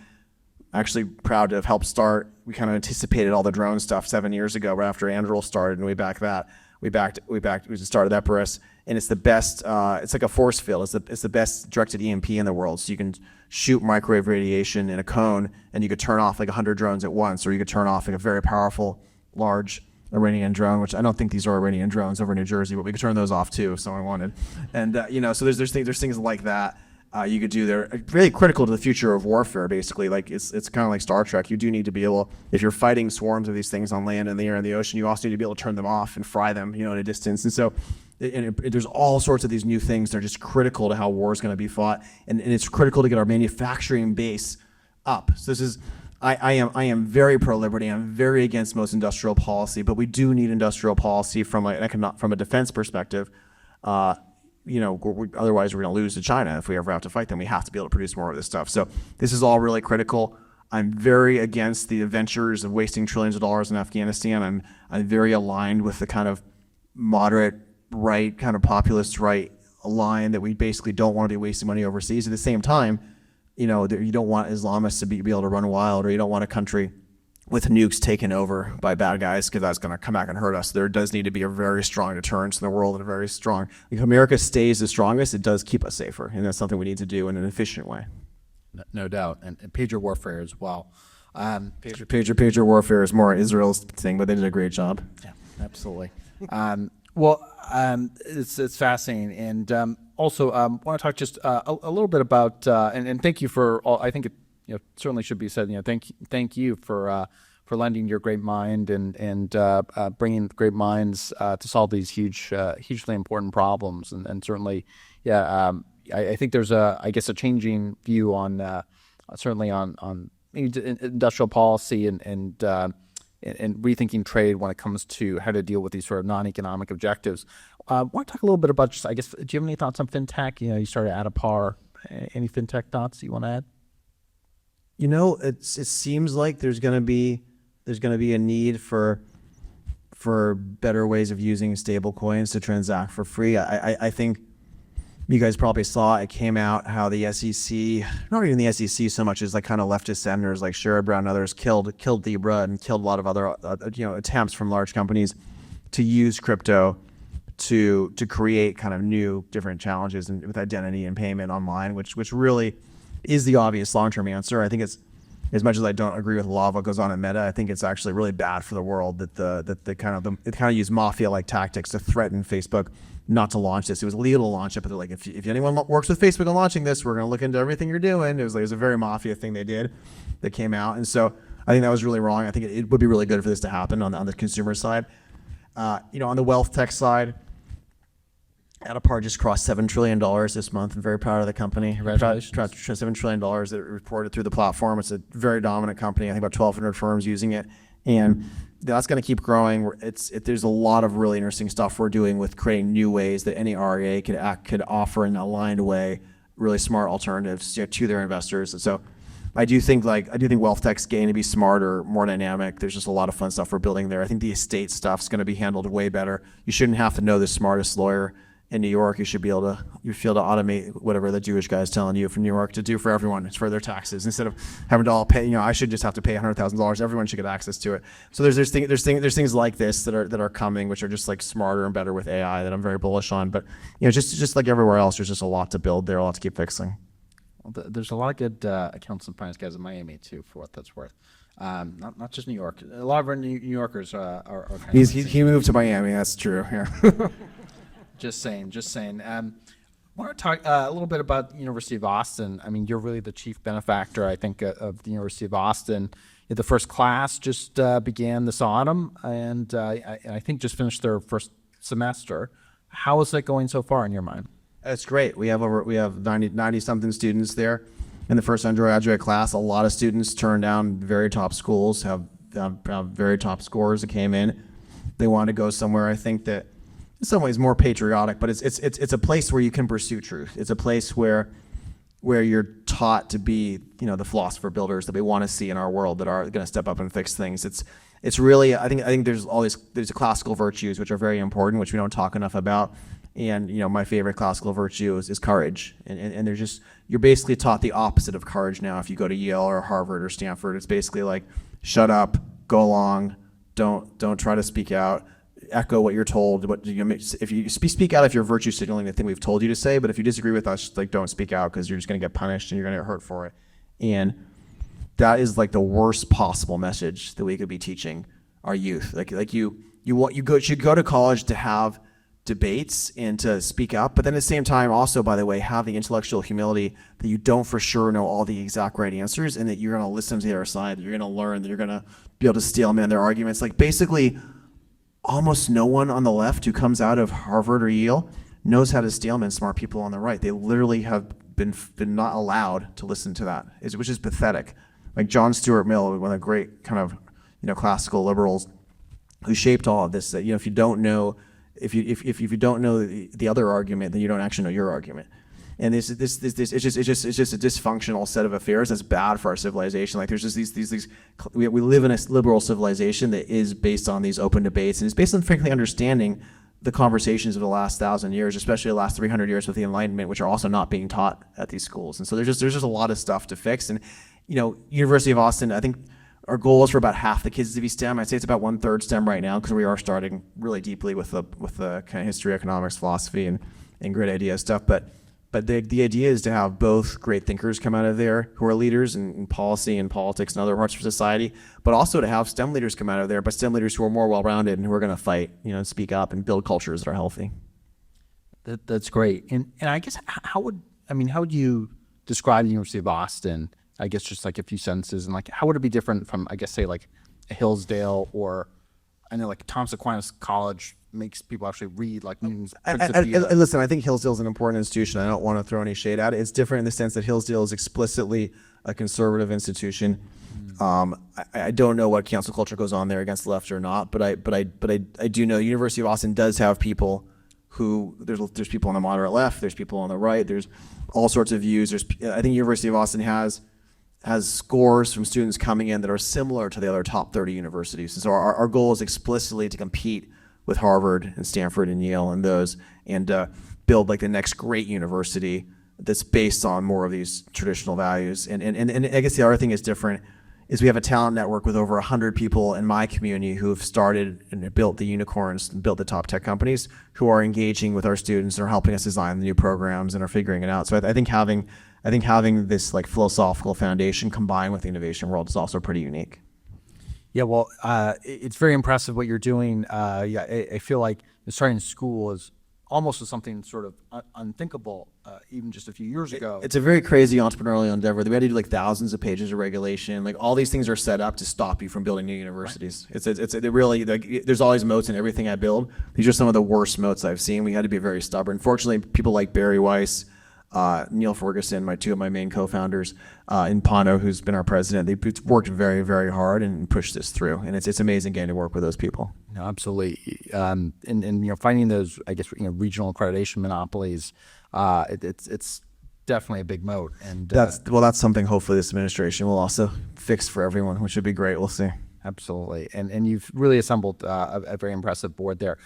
B: actually proud to have helped start. We kind of anticipated all the drone stuff 7 years ago, right after Anduril started, and we backed that. We just started Epirus, and it's the best. It's like a force field. It's the best directed EMP in the world. So you can shoot microwave radiation in a cone, and you could turn off like 100 drones at once, or you could turn off like a very powerful, large Iranian drone, which I don't think these are Iranian drones over New Jersey, but we could turn those off too if someone wanted. And so there's things like that. You could do there, really critical to the future of warfare. Basically, like it's kind of like Star Trek. You do need to be able, if you're fighting swarms of these things on land, in the air, and the ocean, you also need to be able to turn them off and fry them, at a distance. And so, there's all sorts of these new things that are just critical to how war is going to be fought, and it's critical to get our manufacturing base up. So this is, I am very pro liberty. I'm very against most industrial policy, but we do need industrial policy from a defense perspective. Otherwise we're going to lose to China if we ever have to fight them. We have to be able to produce more of this stuff. So this is all really critical. I'm very against the adventures of wasting trillions of dollars in Afghanistan. I'm very aligned with the kind of moderate right, kind of populist right line that we basically don't want to be wasting money overseas. At the same time, you don't want Islamists to be able to run wild, or you don't want a country with nukes taken over by bad guys, because that's going to come back and hurt us. There does need to be a very strong deterrence in the world, and a very strong. If America stays the strongest, it does keep us safer, and that's something we need to do in an efficient way.
A: No doubt, and pager warfare as well.
B: Pager warfare is more Israel's thing, but they did a great job.
A: Yeah, absolutely. It's fascinating, and also want to talk just a little bit about and thank you for all. I think it certainly should be said. Thank you for lending your great mind and bringing great minds to solve these hugely important problems, and certainly, I think there's a changing view on certainly on industrial policy and rethinking trade when it comes to how to deal with these sort of non-economic objectives. I want to talk a little bit about do you have any thoughts on fintech? You started at Appar. Any fintech thoughts you want to add?
B: It seems like there's going to be a need for better ways of using stable coins to transact for free. I think you guys probably saw it came out how the SEC, not even the SEC so much as like kind of leftist senators like Sherrod Brown and others killed Libra and killed a lot of other attempts from large companies to use crypto to create kind of new different challenges with identity and payment online, which really is the obvious long-term answer. I think it's, as much as I don't agree with a lot of what goes on in Meta, I think it's actually really bad for the world that it kind of used mafia-like tactics to threaten Facebook not to launch this. It was legal to launch it, but they're like, if anyone works with Facebook on launching this, we're going to look into everything you're doing. It was a very mafia thing they did that came out, and so I think that was really wrong. I think it would be really good for this to happen on the consumer side. On the wealth tech side, Attapar just crossed $7 trillion this month. I'm very proud of the company.
A: Congratulations.
B: $7 trillion that reported through the platform. It's a very dominant company. I think about 1,200 firms using it. And that's going to keep growing. There's a lot of really interesting stuff we're doing with creating new ways that any RIA could offer in an aligned way, really smart alternatives to their investors. And so I do think wealth tech's going to be smarter, more dynamic. There's just a lot of fun stuff we're building there. I think the estate stuff's going to be handled way better. You shouldn't have to know the smartest lawyer in New York. You should be able to automate whatever the Jewish guy is telling you from New York to do for everyone. It's for their taxes instead of having to all pay. I should just have to pay $100,000. Everyone should get access to it. So there's things like this that are coming, which are just like smarter and better with AI that I'm very bullish on. But just like everywhere else, there's just a lot to build there, a lot to keep fixing.
A: Well, there's a lot of good accountants and finance guys in Miami too, for what that's worth. Not just New York. A lot of our New Yorkers are kind of
B: he moved to Miami. That's true. Yeah.
A: Just saying. I want to talk a little bit about the University of Austin. I mean, you're really the chief benefactor, I think, of the University of Austin. The first class just began this autumn, and I think just finished their first semester. How is that going so far in your mind?
B: It's great. We have 90 something students there in the first undergraduate class. A lot of students turned down very top schools, have very top scores that came in. They want to go somewhere, I think, that in some ways more patriotic, but it's a place where you can pursue truth. It's a place where you're taught to be, the philosopher builders that we want to see in our world that are going to step up and fix things. It's really, I think there's classical virtues which are very important, which we don't talk enough about. And my favorite classical virtue is courage. And there's just, you're basically taught the opposite of courage now. If you go to Yale or Harvard or Stanford, it's basically like, shut up, go along, don't try to speak out, echo what you're told. If you speak out, if you're virtue signaling the thing we've told you to say, but if you disagree with us, like, don't speak out, because you're just going to get punished and you're going to get hurt for it. And that is like the worst possible message that we could be teaching our youth. You should go to college to have debates and to speak up, but then at the same time also, by the way, have the intellectual humility that you don't for sure know all the exact right answers, and that you're going to listen to the other side, that you're going to learn, that you're going to be able to steel man their arguments. Like, basically almost no one on the left who comes out of Harvard or Yale knows how to steelman smart people on the right. They literally have been not allowed to listen to that, which is pathetic. Like John Stuart Mill, one of the great kind of classical liberals who shaped all of this, that if you don't know if you don't know the other argument, then you don't actually know your argument. And it's just a dysfunctional set of affairs that's bad for our civilization. Like, there's just these we live in a liberal civilization that is based on these open debates, and it's based on, frankly, understanding the conversations of the last 1,000 years, especially the last 300 years with the Enlightenment, which are also not being taught at these schools. And so there's just a lot of stuff to fix. And University of Austin, I think our goal is for about half the kids to be STEM. I'd say it's about 1/3 STEM right now, because we are starting really deeply with the kind of history, economics, philosophy, and great idea stuff. But the idea is to have both great thinkers come out of there who are leaders in policy and politics and other parts of society, but also to have STEM leaders come out of there, but STEM leaders who are more well-rounded and who are going to fight, speak up and build cultures that are healthy.
A: That's great. And I guess how would you describe the University of Austin? I guess just like a few sentences, and like, how would it be different from, I guess, say like a Hillsdale, or I know like Thomas Aquinas College makes people actually read like Newton's Principia.
B: Listen, I think Hillsdale's an important institution. I don't want to throw any shade at it. It's different in the sense that Hillsdale is explicitly a conservative institution. I don't know what cancel culture goes on there against the left or not, but I do know University of Austin does have people who, there's people on the moderate left, there's people on the right, there's all sorts of views. I think University of Austin has scores from students coming in that are similar to the other top 30 universities. And so our goal is explicitly to compete with Harvard and Stanford and Yale and those, and build like the next great university that's based on more of these traditional values. And I guess the other thing is different is we have a talent network with over 100 people in my community who have started and built the unicorns and built the top tech companies, who are engaging with our students and are helping us design the new programs and are figuring it out. So I think having this like philosophical foundation combined with the innovation world is also pretty unique.
A: Yeah, well, it's very impressive what you're doing. I feel like starting school is almost something sort of unthinkable even just a few years ago.
B: It's a very crazy entrepreneurial endeavor. We had to do like thousands of pages of regulation. Like, all these things are set up to stop you from building new universities. Right. It's really, like, there's always moats in everything I build. These are some of the worst moats I've seen. We had to be very stubborn. Fortunately, people like Barry Weiss, Neil Ferguson, two of my main co-founders, and Pano, who's been our president, they've worked very, very hard and pushed this through. And it's amazing getting to work with those people.
A: No, absolutely. And finding those, I guess, regional accreditation monopolies, it's definitely a big moat. And
B: that's something hopefully this administration will also fix for everyone, which would be great. We'll see.
A: Absolutely. And you've really assembled a very impressive board there.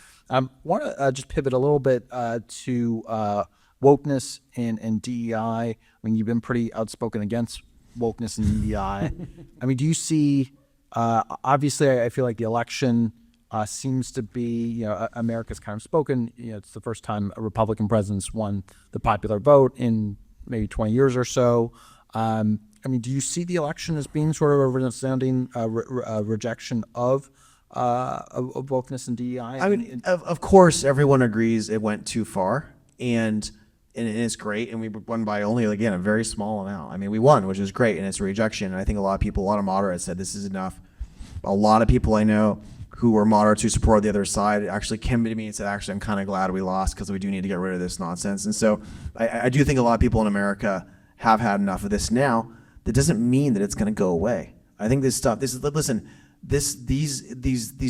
A: Want to just pivot a little bit to wokeness and DEI. I mean, you've been pretty outspoken against wokeness and DEI. I mean, do you see, obviously I feel like the election seems to be, America's kind of spoken. It's the first time a Republican president's won the popular vote in maybe 20 years or so. I mean, do you see the election as being sort of a resounding rejection of wokeness and DEI?
B: I mean, of course, everyone agrees it went too far, and it's great, and we won by only, again, a very small amount. I mean, we won, which is great, and it's a rejection. And I think a lot of moderates said this is enough. A lot of people I know who were moderates who supported the other side actually came to me and said, actually, I'm kind of glad we lost, because we do need to get rid of this nonsense. And so I do think a lot of people in America have had enough of this now. That doesn't mean that it's going to go away. I think these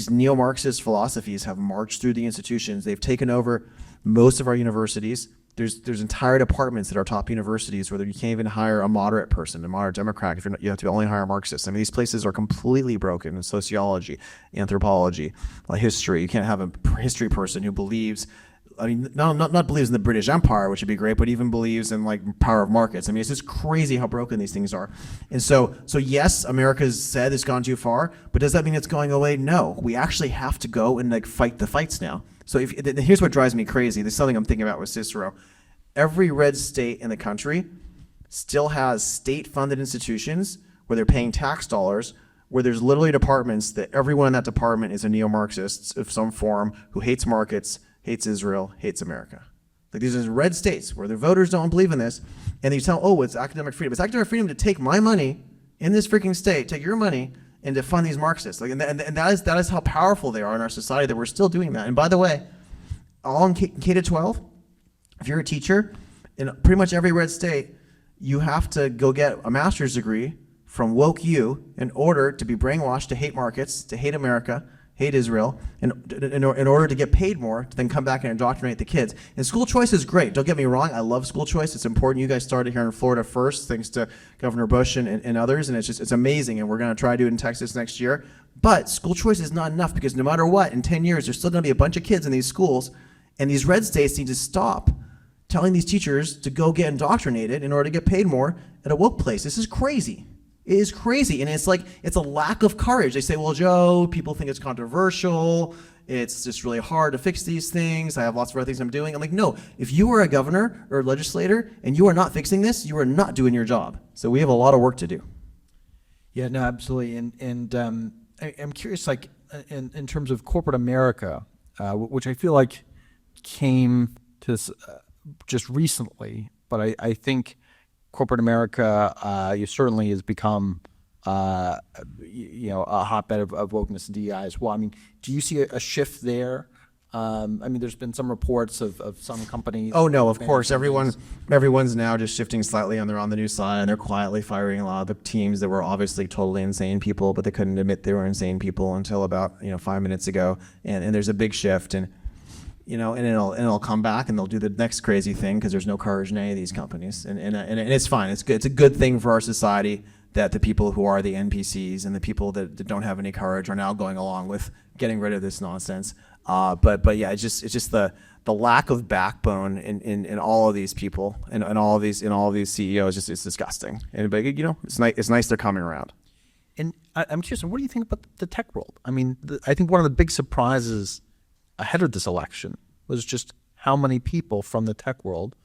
B: neo-Marxist philosophies have marched through the institutions. They've taken over most of our universities. There's entire departments at our top universities where you can't even hire a moderate person, a moderate Democrat, if you have to only hire Marxists. I mean, these places are completely broken in sociology, anthropology, history. You can't have a history person who believes I mean, not believes in the British Empire, which would be great, but even believes in like power of markets. I mean, it's just crazy how broken these things are. And so yes, America's said it's gone too far, but does that mean it's going away? No, we actually have to go and like fight the fights now. So here's what drives me crazy. There's something I'm thinking about with Cicero. Every red state in the country still has state-funded institutions where they're paying tax dollars, where there's literally departments that everyone in that department is a neo-Marxist of some form who hates markets, hates Israel, hates America. Like these are red states where the voters don't believe in this, and you tell, oh, it's academic freedom. It's academic freedom to take my money in this freaking state, take your money, and to fund these Marxists. Like, and that is how powerful they are in our society that we're still doing that. And by the way, all in K-12, if you're a teacher in pretty much every red state, you have to go get a master's degree from woke U in order to be brainwashed to hate markets, to hate America, hate Israel, in order to get paid more to then come back and indoctrinate the kids. And school choice is great. Don't get me wrong. I love school choice. It's important. You guys started here in Florida first, thanks to Governor Bush and others, and it's amazing. And we're going to try to do it in Texas next year. But school choice is not enough because no matter what, in 10 years, there's still going to be a bunch of kids in these schools, and these red states need to stop telling these teachers to go get indoctrinated in order to get paid more at a woke place. This is crazy. It is crazy. And it's like, it's a lack of courage. They say, well, Joe, people think it's controversial. It's just really hard to fix these things. I have lots of other things I'm doing. I'm like, no, if you are a governor or a legislator and you are not fixing this, you are not doing your job. So we have a lot of work to do.
A: Yeah, no, absolutely. And I'm curious, like, in terms of corporate America, which I feel like came to just recently, but I think corporate America certainly has become a hotbed of wokeness and DEI as well. I mean, do you see a shift there? I mean, there's been some reports of some companies.
B: Oh no, of course, everyone's now just shifting slightly, and they're on the new side, and they're quietly firing a lot of the teams that were obviously totally insane people, but they couldn't admit they were insane people until about 5 minutes ago, and there's a big shift, and it'll come back, and they'll do the next crazy thing because there's no courage in any of these companies, and it's fine. It's good. It's a good thing for our society that the people who are the NPCs and the people that don't have any courage are now going along with getting rid of this nonsense. But yeah, it's just the lack of backbone in all of these people and all of these CEOs. It's disgusting. But it's nice they're coming around.
A: And I'm curious, what do you think about the tech world? I mean, I think one of the big surprises ahead of this election was just how many people from the tech world,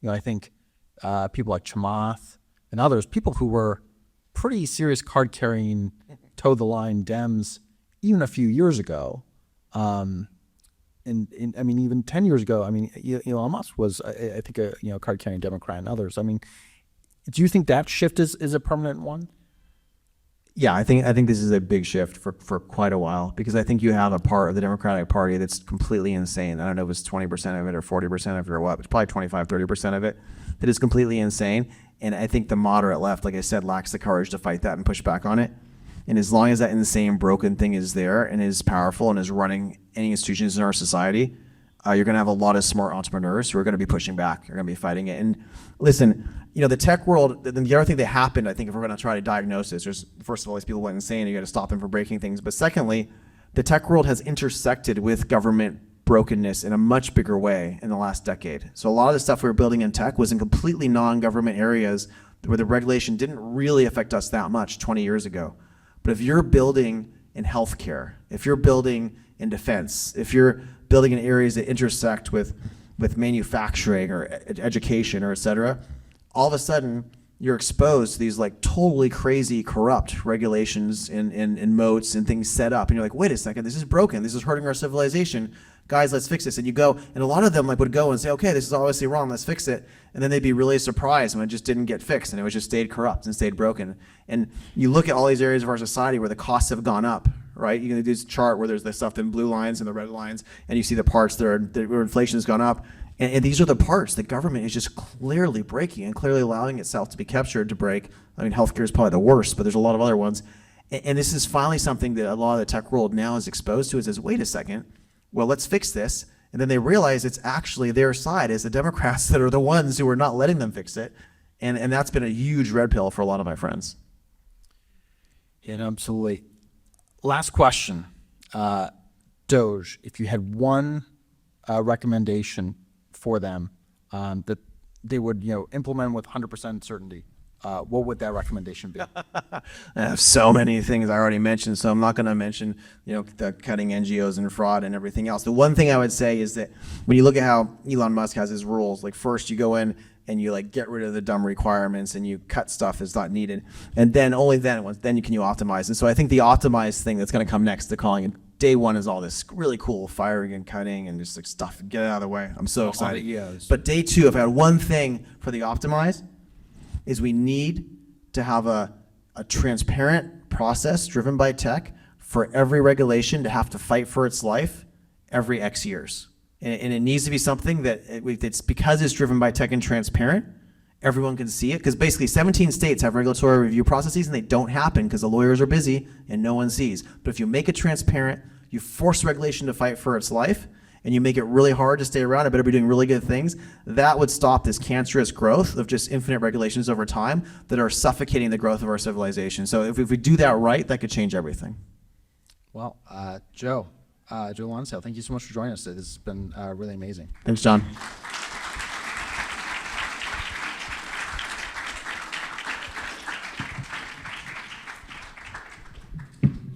A: I think people like Chamath and others, people who were pretty serious card-carrying, toe-the-line Dems even a few years ago. And I mean, even 10 years ago, I mean, Elon Musk was, I think, a card-carrying Democrat and others. I mean, do you think that shift is a permanent one?
B: Yeah, I think this is a big shift for quite a while, because I think you have a part of the Democratic Party that's completely insane. I don't know if it's 20% of it or 40% of it or what, but it's probably 25, 30% of it that is completely insane. And I think the moderate left, like I said, lacks the courage to fight that and push back on it. And as long as that insane, broken thing is there and is powerful and is running any institutions in our society, you're going to have a lot of smart entrepreneurs who are going to be pushing back. You're going to be fighting it. And listen, the tech world, the other thing that happened, I think, if we're going to try to diagnose this, there's, first of all, these people went insane. You got to stop them from breaking things. But secondly, the tech world has intersected with government brokenness in a much bigger way in the last decade. So a lot of the stuff we were building in tech was in completely non-government areas where the regulation didn't really affect us that much 20 years ago. But if you're building in healthcare, if you're building in defense, if you're building in areas that intersect with manufacturing or education or et cetera, all of a sudden you're exposed to these like totally crazy corrupt regulations and moats and things set up. And you're like, wait a second, this is broken. This is hurting our civilization. Guys, let's fix this. And you go, and a lot of them like would go and say, okay, this is obviously wrong, let's fix it. And then they'd be really surprised when it just didn't get fixed and it was just stayed corrupt and stayed broken. And you look at all these areas of our society where the costs have gone up, right? You can do this chart where there's the stuff in blue lines and the red lines, and you see the parts where inflation has gone up. And these are the parts the government is just clearly breaking and clearly allowing itself to be captured to break. I mean, healthcare is probably the worst, but there's a lot of other ones. And this is finally something that a lot of the tech world now is exposed to. It says, wait a second, well, let's fix this. And then they realize it's actually their side as the Democrats that are the ones who are not letting them fix it. And that's been a huge red pill for a lot of my friends.
A: Yeah, no, absolutely. Last question. Doge, if you had one recommendation for them that they would, implement with 100% certainty, what would that recommendation be?
B: I have so many things I already mentioned, so I'm not going to mention, the cutting NGOs and fraud and everything else. The one thing I would say is that when you look at how Elon Musk has his rules, like first you go in and you like get rid of the dumb requirements and you cut stuff that's not needed, and then only then can you optimize. And so I think the optimized thing that's going to come next to calling it day one is all this really cool firing and cutting and just like stuff. Get it out of the way. I'm so excited. But day two, if I had one thing for the optimized, is we need to have a transparent process driven by tech for every regulation to have to fight for its life every X years. And it needs to be something that it's because it's driven by tech and transparent, everyone can see it. Because basically 17 states have regulatory review processes and they don't happen because the lawyers are busy and no one sees. But if you make it transparent, you force regulation to fight for its life, and you make it really hard to stay around, it better be doing really good things, that would stop this cancerous growth of just infinite regulations over time that are suffocating the growth of our civilization. So if we do that right, that could change everything.
A: Well, Joe Lonsdale, thank you so much for joining us. This has been really amazing.
B: Thanks, John.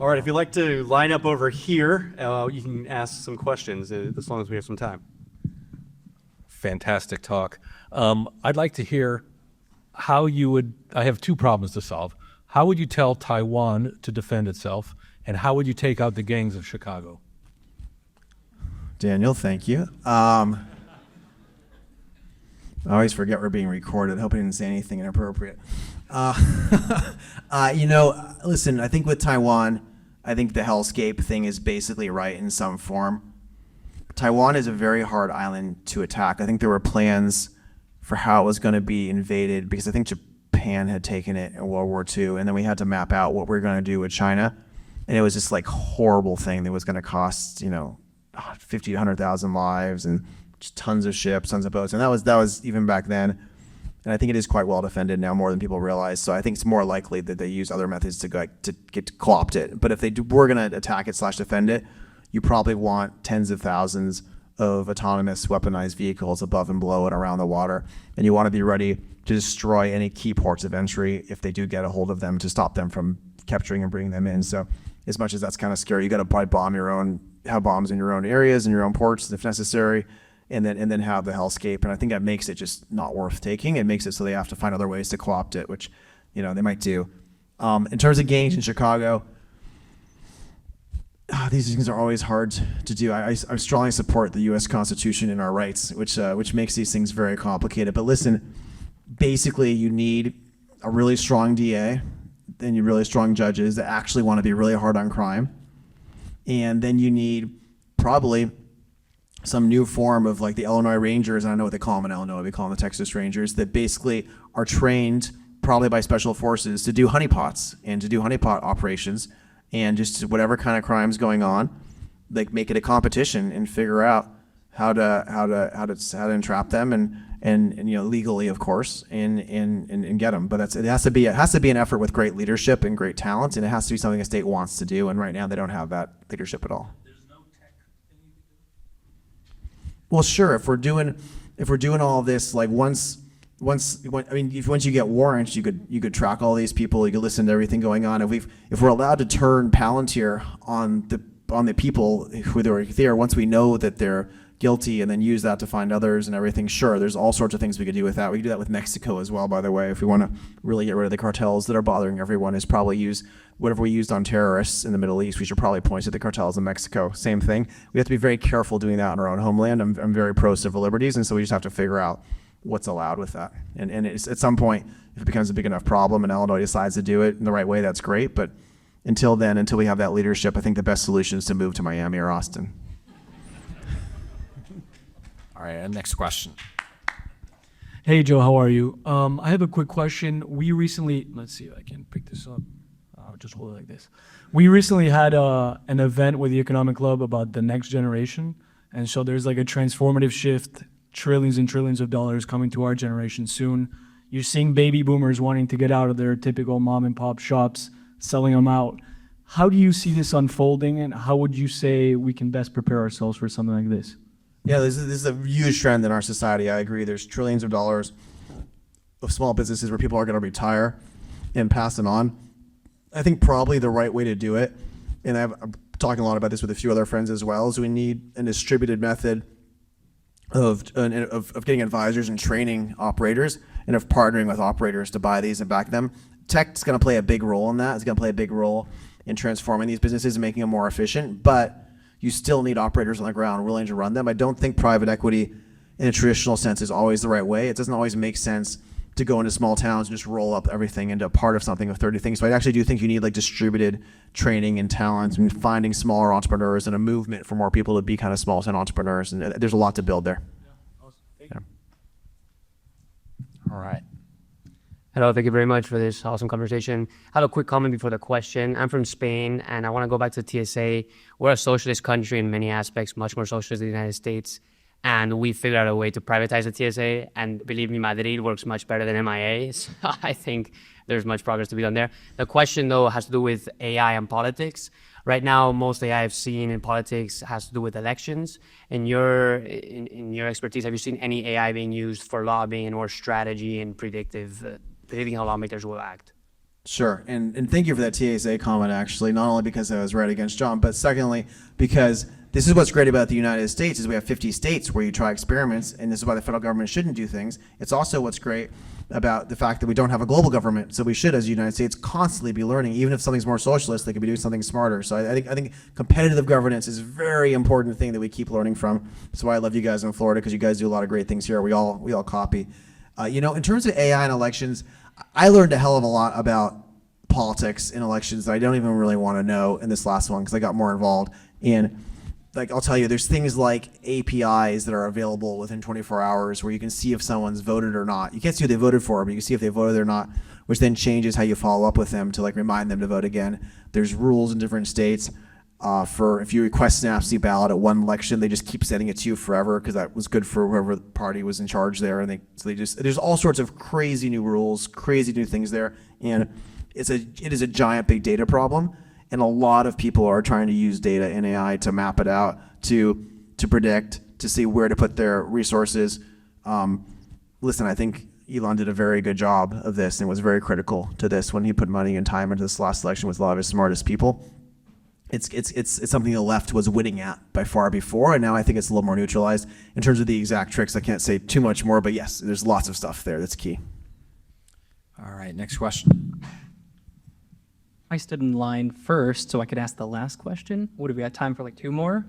C: All right, if you'd like to line up over here, you can ask some questions as long as we have some time.
D: Fantastic talk. I'd like to hear how you would, I have two problems to solve. How would you tell Taiwan to defend itself, and how would you take out the gangs of Chicago?
B: Daniel, thank you. I always forget we're being recorded. I hope I didn't say anything inappropriate. Listen, I think with Taiwan, I think the hellscape thing is basically right in some form. Taiwan is a very hard island to attack. I think there were plans for how it was going to be invaded because I think Japan had taken it in World War II, and then we had to map out what we were going to do with China. And it was this like horrible thing that was going to cost, 50 to 100,000 lives and just tons of ships, tons of boats. And that was even back then. And I think it is quite well defended now, more than people realize. So I think it's more likely that they use other methods to get to co-opt it. But if they were going to attack it / defend it, you probably want tens of thousands of autonomous weaponized vehicles above and below and around the water. And you want to be ready to destroy any key ports of entry if they do get a hold of them, to stop them from capturing and bringing them in. So as much as that's kind of scary, you got to probably have bombs in your own areas and your own ports if necessary, and then have the hellscape. And I think that makes it just not worth taking. It makes it so they have to find other ways to co-opt it, which, they might do. In terms of gangs in Chicago, these things are always hard to do. I strongly support the U.S. Constitution and our rights, which makes these things very complicated. But listen, basically you need a really strong DA, then you really strong judges that actually want to be really hard on crime. And then you need probably some new form of like the Illinois Rangers. I don't know what they call them in Illinois. We call them the Texas Rangers, that basically are trained probably by special forces to do honeypots and to do honeypot operations and just whatever kind of crimes going on, like make it a competition and figure out how to entrap them and legally, of course, and get them. But it has to be an effort with great leadership and great talent, and it has to be something a state wants to do. And right now they don't have that leadership at all. Well, sure. If we're doing all this, like once you get warrants, you could track all these people. You could listen to everything going on. If we're allowed to turn Palantir on the people who are there, once we know that they're guilty, and then use that to find others and everything. Sure, there's all sorts of things we could do with that. We could do that with Mexico as well, by the way. If we want to really get rid of the cartels that are bothering everyone, is probably use whatever we used on terrorists in the Middle East. We should probably point to the cartels in Mexico. Same thing. We have to be very careful doing that in our own homeland. I'm very pro civil liberties, and so we just have to figure out what's allowed with that. And it's, at some point, if it becomes a big enough problem and Illinois decides to do it in the right way, that's great. But until then, until we have that leadership, I think the best solution is to move to Miami or Austin.
A: All right, next question.
E: Hey, Joe, how are you? I have a quick question. We recently, let's see if I can pick this up. I'll just hold it like this. We recently had an event with the Economic Club about the next generation. And so there's like a transformative shift, trillions and trillions of dollars coming to our generation soon. You're seeing baby boomers wanting to get out of their typical mom and pop shops, selling them out. How do you see this unfolding, and how would you say we can best prepare ourselves for something like this?
B: Yeah, this is a huge trend in our society. I agree. There's trillions of dollars of small businesses where people are going to retire and pass it on. I think probably the right way to do it, and I'm talking a lot about this with a few other friends as well, is we need a distributed method of getting advisors and training operators and of partnering with operators to buy these and back them. Tech's going to play a big role in that. It's going to play a big role in transforming these businesses and making them more efficient, but you still need operators on the ground willing to run them. I don't think private equity in a traditional sense is always the right way. It doesn't always make sense to go into small towns and just roll up everything into part of something of 30 things. So I actually do think you need like distributed training and talent and finding smaller entrepreneurs and a movement for more people to be kind of small town entrepreneurs. And there's a lot to build there. Yeah.
A: All right.
F: Hello, thank you very much for this awesome conversation. I have a quick comment before the question. I'm from Spain, and I want to go back to TSA. We're a socialist country in many aspects, much more socialist than the United States. And we figured out a way to privatize the TSA. And believe me, Madrid works much better than MIA. So I think there's much progress to be done there. The question, though, has to do with AI and politics. Right now, most AI I've seen in politics has to do with elections. In your expertise, have you seen any AI being used for lobbying or strategy and predicting how lawmakers will act?
B: Sure, and thank you for that TSA comment, actually, not only because I was right against John, but secondly, because this is what's great about the United States is we have 50 states where you try experiments, and this is why the federal government shouldn't do things. It's also what's great about the fact that we don't have a global government, so we should, as the United States, constantly be learning. Even if something's more socialist, they could be doing something smarter. So I think competitive governance is a very important thing that we keep learning from. That's why I love you guys in Florida, because you guys do a lot of great things here. We all copy. In terms of AI and elections, I learned a hell of a lot about politics in elections that I don't even really want to know in this last one because I got more involved. And like I'll tell you, there's things like APIs that are available within 24 hours where you can see if someone's voted or not. You can't see who they voted for, but you can see if they voted or not, which then changes how you follow up with them to like remind them to vote again. There's rules in different states for if you request an absentee ballot at one election, they just keep sending it to you forever because that was good for whoever party was in charge there. And there's all sorts of crazy new rules, crazy new things there, and it is a giant big data problem. And a lot of people are trying to use data and AI to map it out, to predict, to see where to put their resources. Listen, I think Elon did a very good job of this and was very critical to this when he put money and time into this last election with a lot of his smartest people. It's something the left was winning at by far before, and now I think it's a little more neutralized. In terms of the exact tricks, I can't say too much more, but yes, there's lots of stuff there that's key.
A: All right, next question.
G: I stood in line first, so I could ask the last question. What, have we got time for like two more?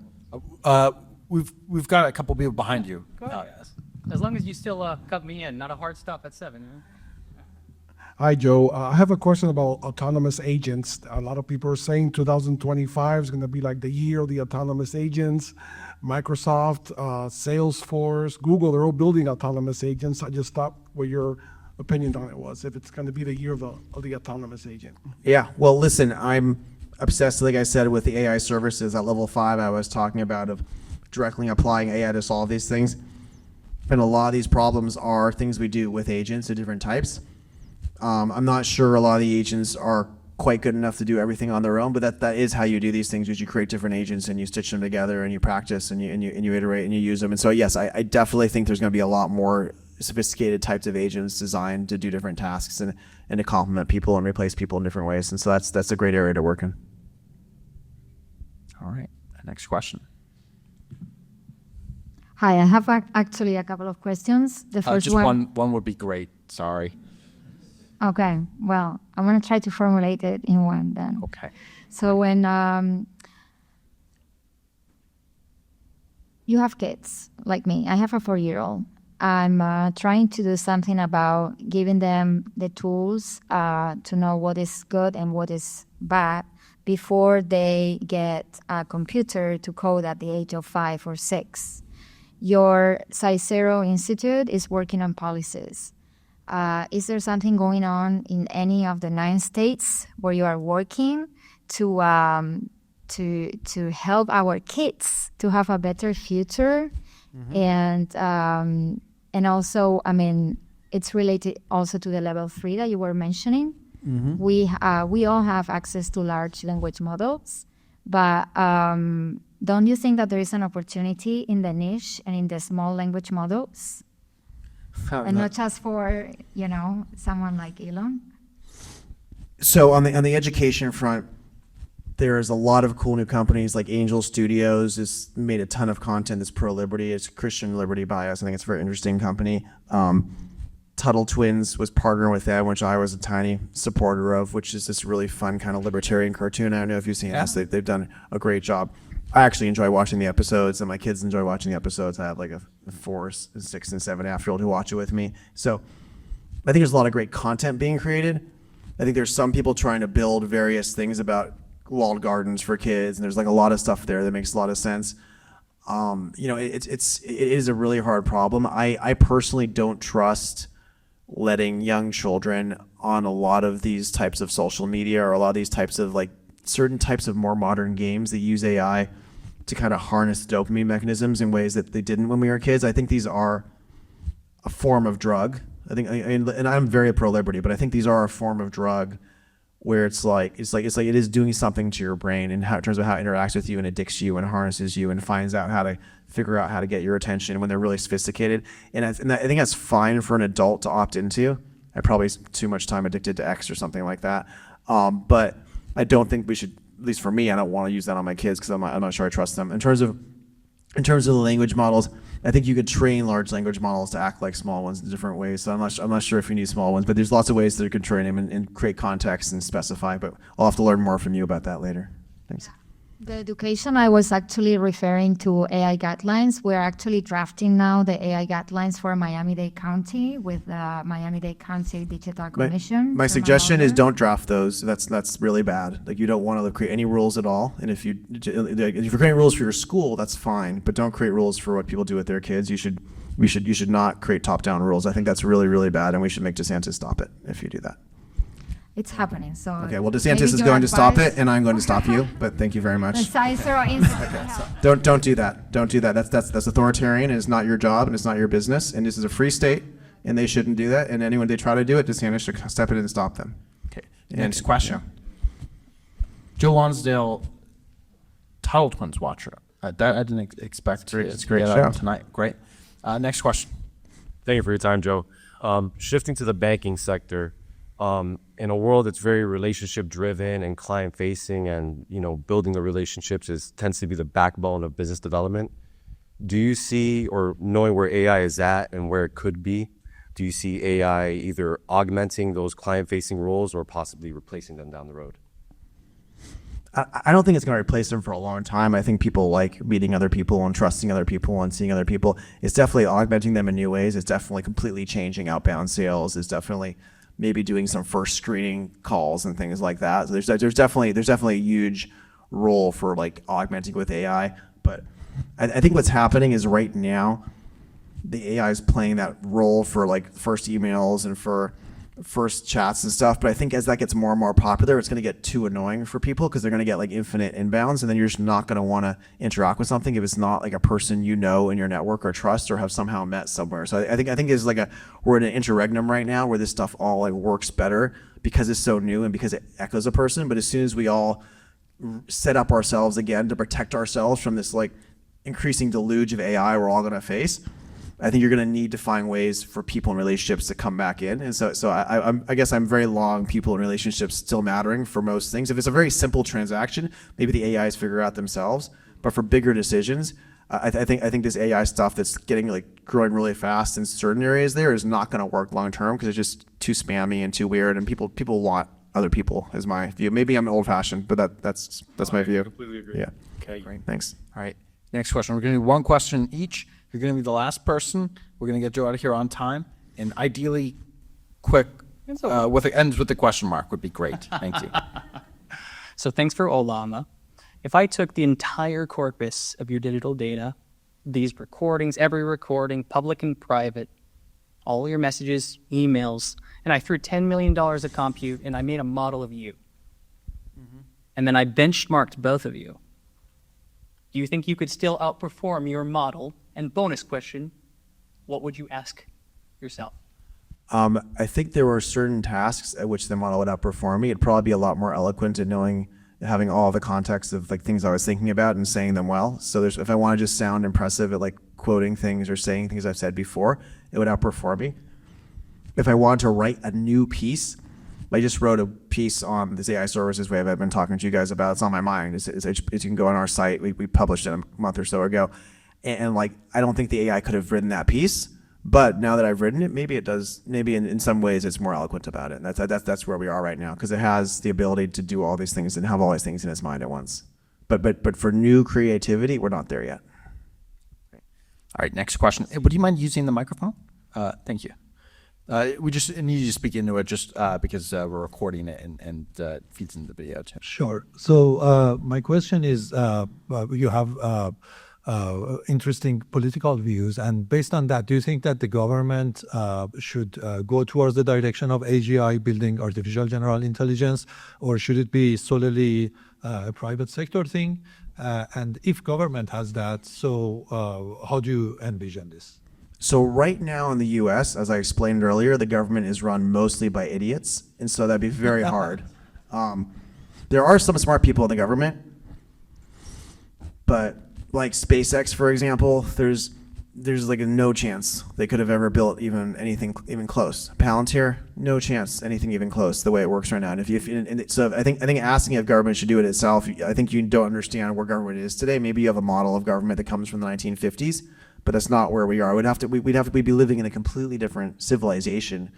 A: We've got a couple people behind you.
G: As long as you still cut me in, not a hard stop at 7. Huh?
H: Hi, Joe. I have a question about autonomous agents. A lot of people are saying 2025 is going to be like the year of the autonomous agents. Microsoft, Salesforce, Google, they're all building autonomous agents. I just thought what your opinion on it was, if it's going to be the year of the autonomous agent.
B: Yeah, well, listen, I'm obsessed, like I said, with the AI services at level 5 I was talking about of directly applying AI to solve these things. And a lot of these problems are things we do with agents of different types. I'm not sure a lot of the agents are quite good enough to do everything on their own, but that is how you do these things, is you create different agents and you stitch them together and you practice and you iterate and you use them. And so yes, I definitely think there's going to be a lot more sophisticated types of agents designed to do different tasks and to complement people and replace people in different ways. And so that's a great area to work in.
A: All right, next question.
I: Hi, I have actually a couple of questions. The first
A: Just one would be great. Sorry.
I: Okay, well, I'm going to try to formulate it in one then.
A: Okay.
I: So when you have kids, like me, I have a 4-year-old. I'm trying to do something about giving them the tools to know what is good and what is bad before they get a computer to code at the age of 5 or 6. Your Size Zero Institute is working on policies. Is there something going on in any of the 9 states where you are working to help our kids to have a better future? Mm-hmm. And also, I mean, it's related also to the level 3 that you were mentioning. Mm-hmm. We all have access to large language models, but don't you think that there is an opportunity in the niche and in the small language models? And not just for, someone like Elon?
B: So on the education front, there's a lot of cool new companies like Angel Studios has made a ton of content that's pro-liberty. It's Christian liberty bias. I think it's a very interesting company. Tuttle Twins was partnering with them, which I was a tiny supporter of, which is this really fun kind of libertarian cartoon. I don't know if you've seen this. They've done a great job. I actually enjoy watching the episodes, and my kids enjoy watching the episodes. I have like a 4, 6, and 7.5-year-old who watch it with me. So I think there's a lot of great content being created. I think there's some people trying to build various things about walled gardens for kids, and there's like a lot of stuff there that makes a lot of sense. It is a really hard problem. I personally don't trust letting young children on a lot of these types of social media or a lot of these types of like certain types of more modern games that use AI to kind of harness dopamine mechanisms in ways that they didn't when we were kids. I think these are a form of drug. And I'm very pro-liberty, but I think these are a form of drug where it's like it is doing something to your brain in terms of how it interacts with you and addicts you and harnesses you and finds out how to figure out how to get your attention when they're really sophisticated. And I think that's fine for an adult to opt into. I probably spend too much time addicted to X or something like that. But I don't think we should, at least for me, I don't want to use that on my kids because I'm not sure I trust them. In terms of the language models, I think you could train large language models to act like small ones in different ways. So I'm not sure if you need small ones, but there's lots of ways that you can train them and create context and specify. But I'll have to learn more from you about that later. Thanks.
I: The education, I was actually referring to AI guidelines. We're actually drafting now the AI guidelines for Miami-Dade County with the Miami-Dade County Digital Commission.
B: My suggestion is don't draft those. That's really bad. Like you don't want to create any rules at all. And if you're creating rules for your school, that's fine. But don't create rules for what people do with their kids. You should not create top-down rules. I think that's really, really bad, and we should make DeSantis stop it if you do that.
I: It's happening. So
B: Okay, well, DeSantis is going to stop it, and I'm going to stop you. But thank you very much. Don't do that. Don't do that. That's authoritarian, and it's not your job, and it's not your business, and this is a free state, and they shouldn't do that. And anyone they try to do it, DeSantis should step in and stop them.
A: Okay. Next question. Joe Lonsdale, Tuttle Twins watcher. That I didn't expect to
B: It's a great
A: get
B: show.
A: out tonight. Great. Next question.
J: Thank you for your time, Joe. Shifting to the banking sector, in a world that's very relationship driven and client facing, and building the relationships tends to be the backbone of business development. Do you see, or knowing where AI is at and where it could be, do you see AI either augmenting those client facing roles or possibly replacing them down the road?
B: I don't think it's going to replace them for a long time. I think people like meeting other people and trusting other people and seeing other people. It's definitely augmenting them in new ways. It's definitely completely changing outbound sales. It's definitely maybe doing some first screening calls and things like that. So there's definitely a huge role for like augmenting with AI. But I think what's happening is right now, the AI is playing that role for like first emails and for first chats and stuff. But I think as that gets more and more popular, it's going to get too annoying for people because they're going to get like infinite inbounds, and then you're just not going to want to interact with something if it's not like a person in your network or trust or have somehow met somewhere. So I think there's we're in an interregnum right now where this stuff all like works better because it's so new and because it echoes a person. But as soon as we all set up ourselves again to protect ourselves from this like increasing deluge of AI we're all going to face, I think you're going to need to find ways for people in relationships to come back in. And so I guess I'm very long people in relationships still mattering for most things. If it's a very simple transaction, maybe the AIs figure out themselves. But for bigger decisions, I think this AI stuff that's growing really fast in certain areas there is not going to work long term because it's just too spammy and too weird, and people want other people, is my view. Maybe I'm old fashioned, but that's my view.
J: I completely agree.
B: Yeah.
J: Okay.
B: Great. Thanks.
A: All right. Next question. We're going to do one question each. You're going to be the last person. We're going to get Joe out of here on time, and ideally quick. Ends with the question mark would be great. Thank you.
G: So thanks for Olama. If I took the entire corpus of your digital data, these recordings, every recording, public and private, all your messages, emails, and I threw $10 million of compute and I made a model of you. And then I benchmarked both of you. Do you think you could still outperform your model? And bonus question, what would you ask yourself?
B: I think there were certain tasks at which the model would outperform me. It'd probably be a lot more eloquent in knowing having all the context of like things I was thinking about and saying them well. So there's, if I want to just sound impressive at like quoting things or saying things I've said before, it would outperform me. If I want to write a new piece, I just wrote a piece on this AI services wave I've been talking to you guys about. It's on my mind. You can go on our site. We published it a month or so ago. And like, I don't think the AI could have written that piece, but now that I've written it, maybe it does, maybe in some ways it's more eloquent about it. And that's where we are right now, because it has the ability to do all these things and have all these things in its mind at once. But for new creativity, we're not there yet.
A: All right, next question. Would you mind using the microphone? Thank you. We just need you to speak into it just because we're recording it and it feeds into the video too.
K: Sure. So my question is, you have interesting political views, and based on that, do you think that the government should go towards the direction of AGI, building artificial general intelligence, or should it be solely a private sector thing? And if government has that, so how do you envision this?
B: So right now in the US, as I explained earlier, the government is run mostly by idiots, and so that'd be very hard. There are some smart people in the government, but like SpaceX, for example, there's like no chance they could have ever built even anything even close. Palantir, no chance anything even close the way it works right now. And so I think asking if government should do it itself, I think you don't understand where government is today. Maybe you have a model of government that comes from the 1950s, but that's not where we are. We'd be living in a completely different civilization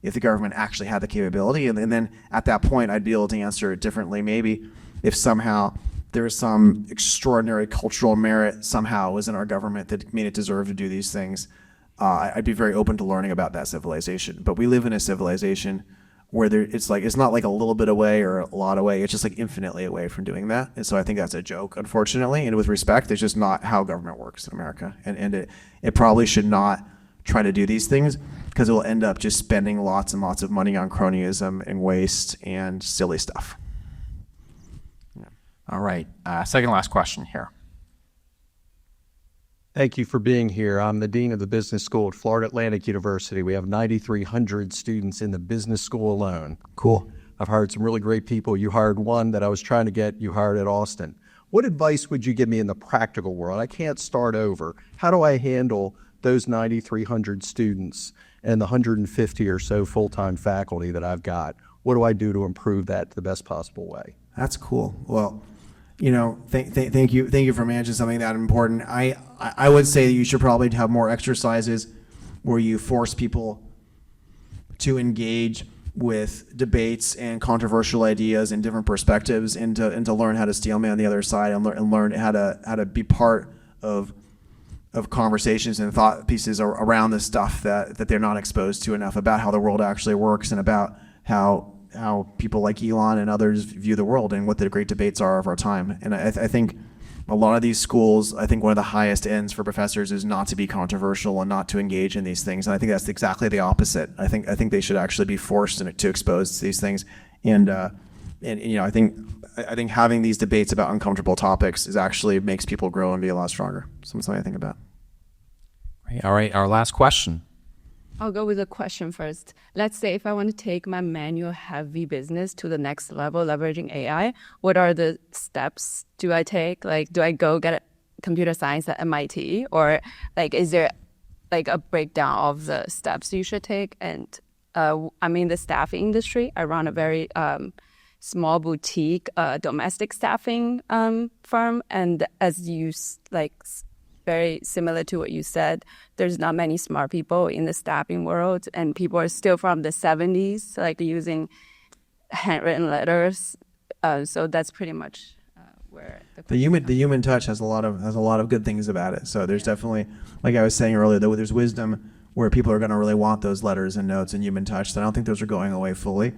B: if the government actually had the capability. And then at that point, I'd be able to answer it differently. Maybe if somehow there was some extraordinary cultural merit somehow was in our government that made it deserve to do these things, I'd be very open to learning about that civilization. But we live in a civilization where it's not like a little bit away or a lot away. It's just like infinitely away from doing that. And so I think that's a joke, unfortunately. And with respect, it's just not how government works in America. And it probably should not try to do these things, because it will end up just spending lots and lots of money on cronyism and waste and silly stuff.
A: All right, second last question here.
L: Thank you for being here. I'm the Dean of the Business School at Florida Atlantic University. We have 9,300 students in the business school alone.
B: Cool.
L: I've hired some really great people. You hired one that I was trying to get, you hired at Austin. What advice would you give me in the practical world? I can't start over. How do I handle those 9,300 students and the 150 or so full-time faculty that I've got? What do I do to improve that the best possible way?
B: That's cool. Well, thank you for managing something that important. I would say that you should probably have more exercises where you force people to engage with debates and controversial ideas and different perspectives, and to learn how to steelman on the other side, and learn how to be part of conversations and thought pieces around the stuff that they're not exposed to enough, about how the world actually works, and about how people like Elon and others view the world, and what the great debates are of our time. And I think a lot of these schools, I think one of the highest ends for professors is not to be controversial and not to engage in these things. And I think that's exactly the opposite. I think they should actually be forced to expose to these things. And I think having these debates about uncomfortable topics actually makes people grow and be a lot stronger. Something I think about.
A: All right, our last question.
M: I'll go with a question first. Let's say if I want to take my manual heavy business to the next level, leveraging AI, what are the steps do I take? Like, do I go get a computer science at MIT? Or like, is there like a breakdown of the steps you should take? And I'm in the staffing industry. I run a very small boutique domestic staffing firm. And as you very similar to what you said, there's not many smart people in the staffing world, and people are still from the 70s, like using handwritten letters. So that's pretty much where
B: the human touch has a lot of good things about it. So there's definitely, like I was saying earlier, though, there's wisdom where people are going to really want those letters and notes and human touch. So I don't think those are going away fully.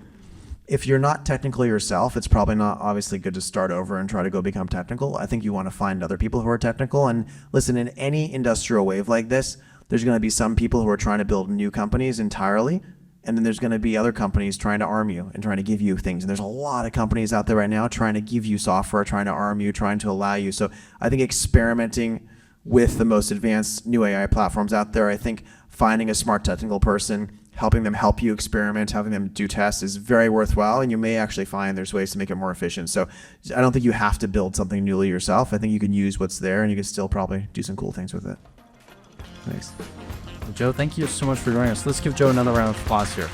B: If you're not technical yourself, it's probably not obviously good to start over and try to go become technical. I think you want to find other people who are technical. And listen, in any industrial wave like this, there's going to be some people who are trying to build new companies entirely. And then there's going to be other companies trying to arm you and trying to give you things. And there's a lot of companies out there right now trying to give you software, trying to arm you, trying to allow you. So I think experimenting with the most advanced new AI platforms out there, I think finding a smart technical person, helping them help you experiment, having them do tests is very worthwhile, and you may actually find there's ways to make it more efficient. So I don't think you have to build something newly yourself. I think you can use what's there, and you can still probably do some cool things with it. Thanks.
A: Joe, thank you so much for joining us. Let's give Joe another round of applause here.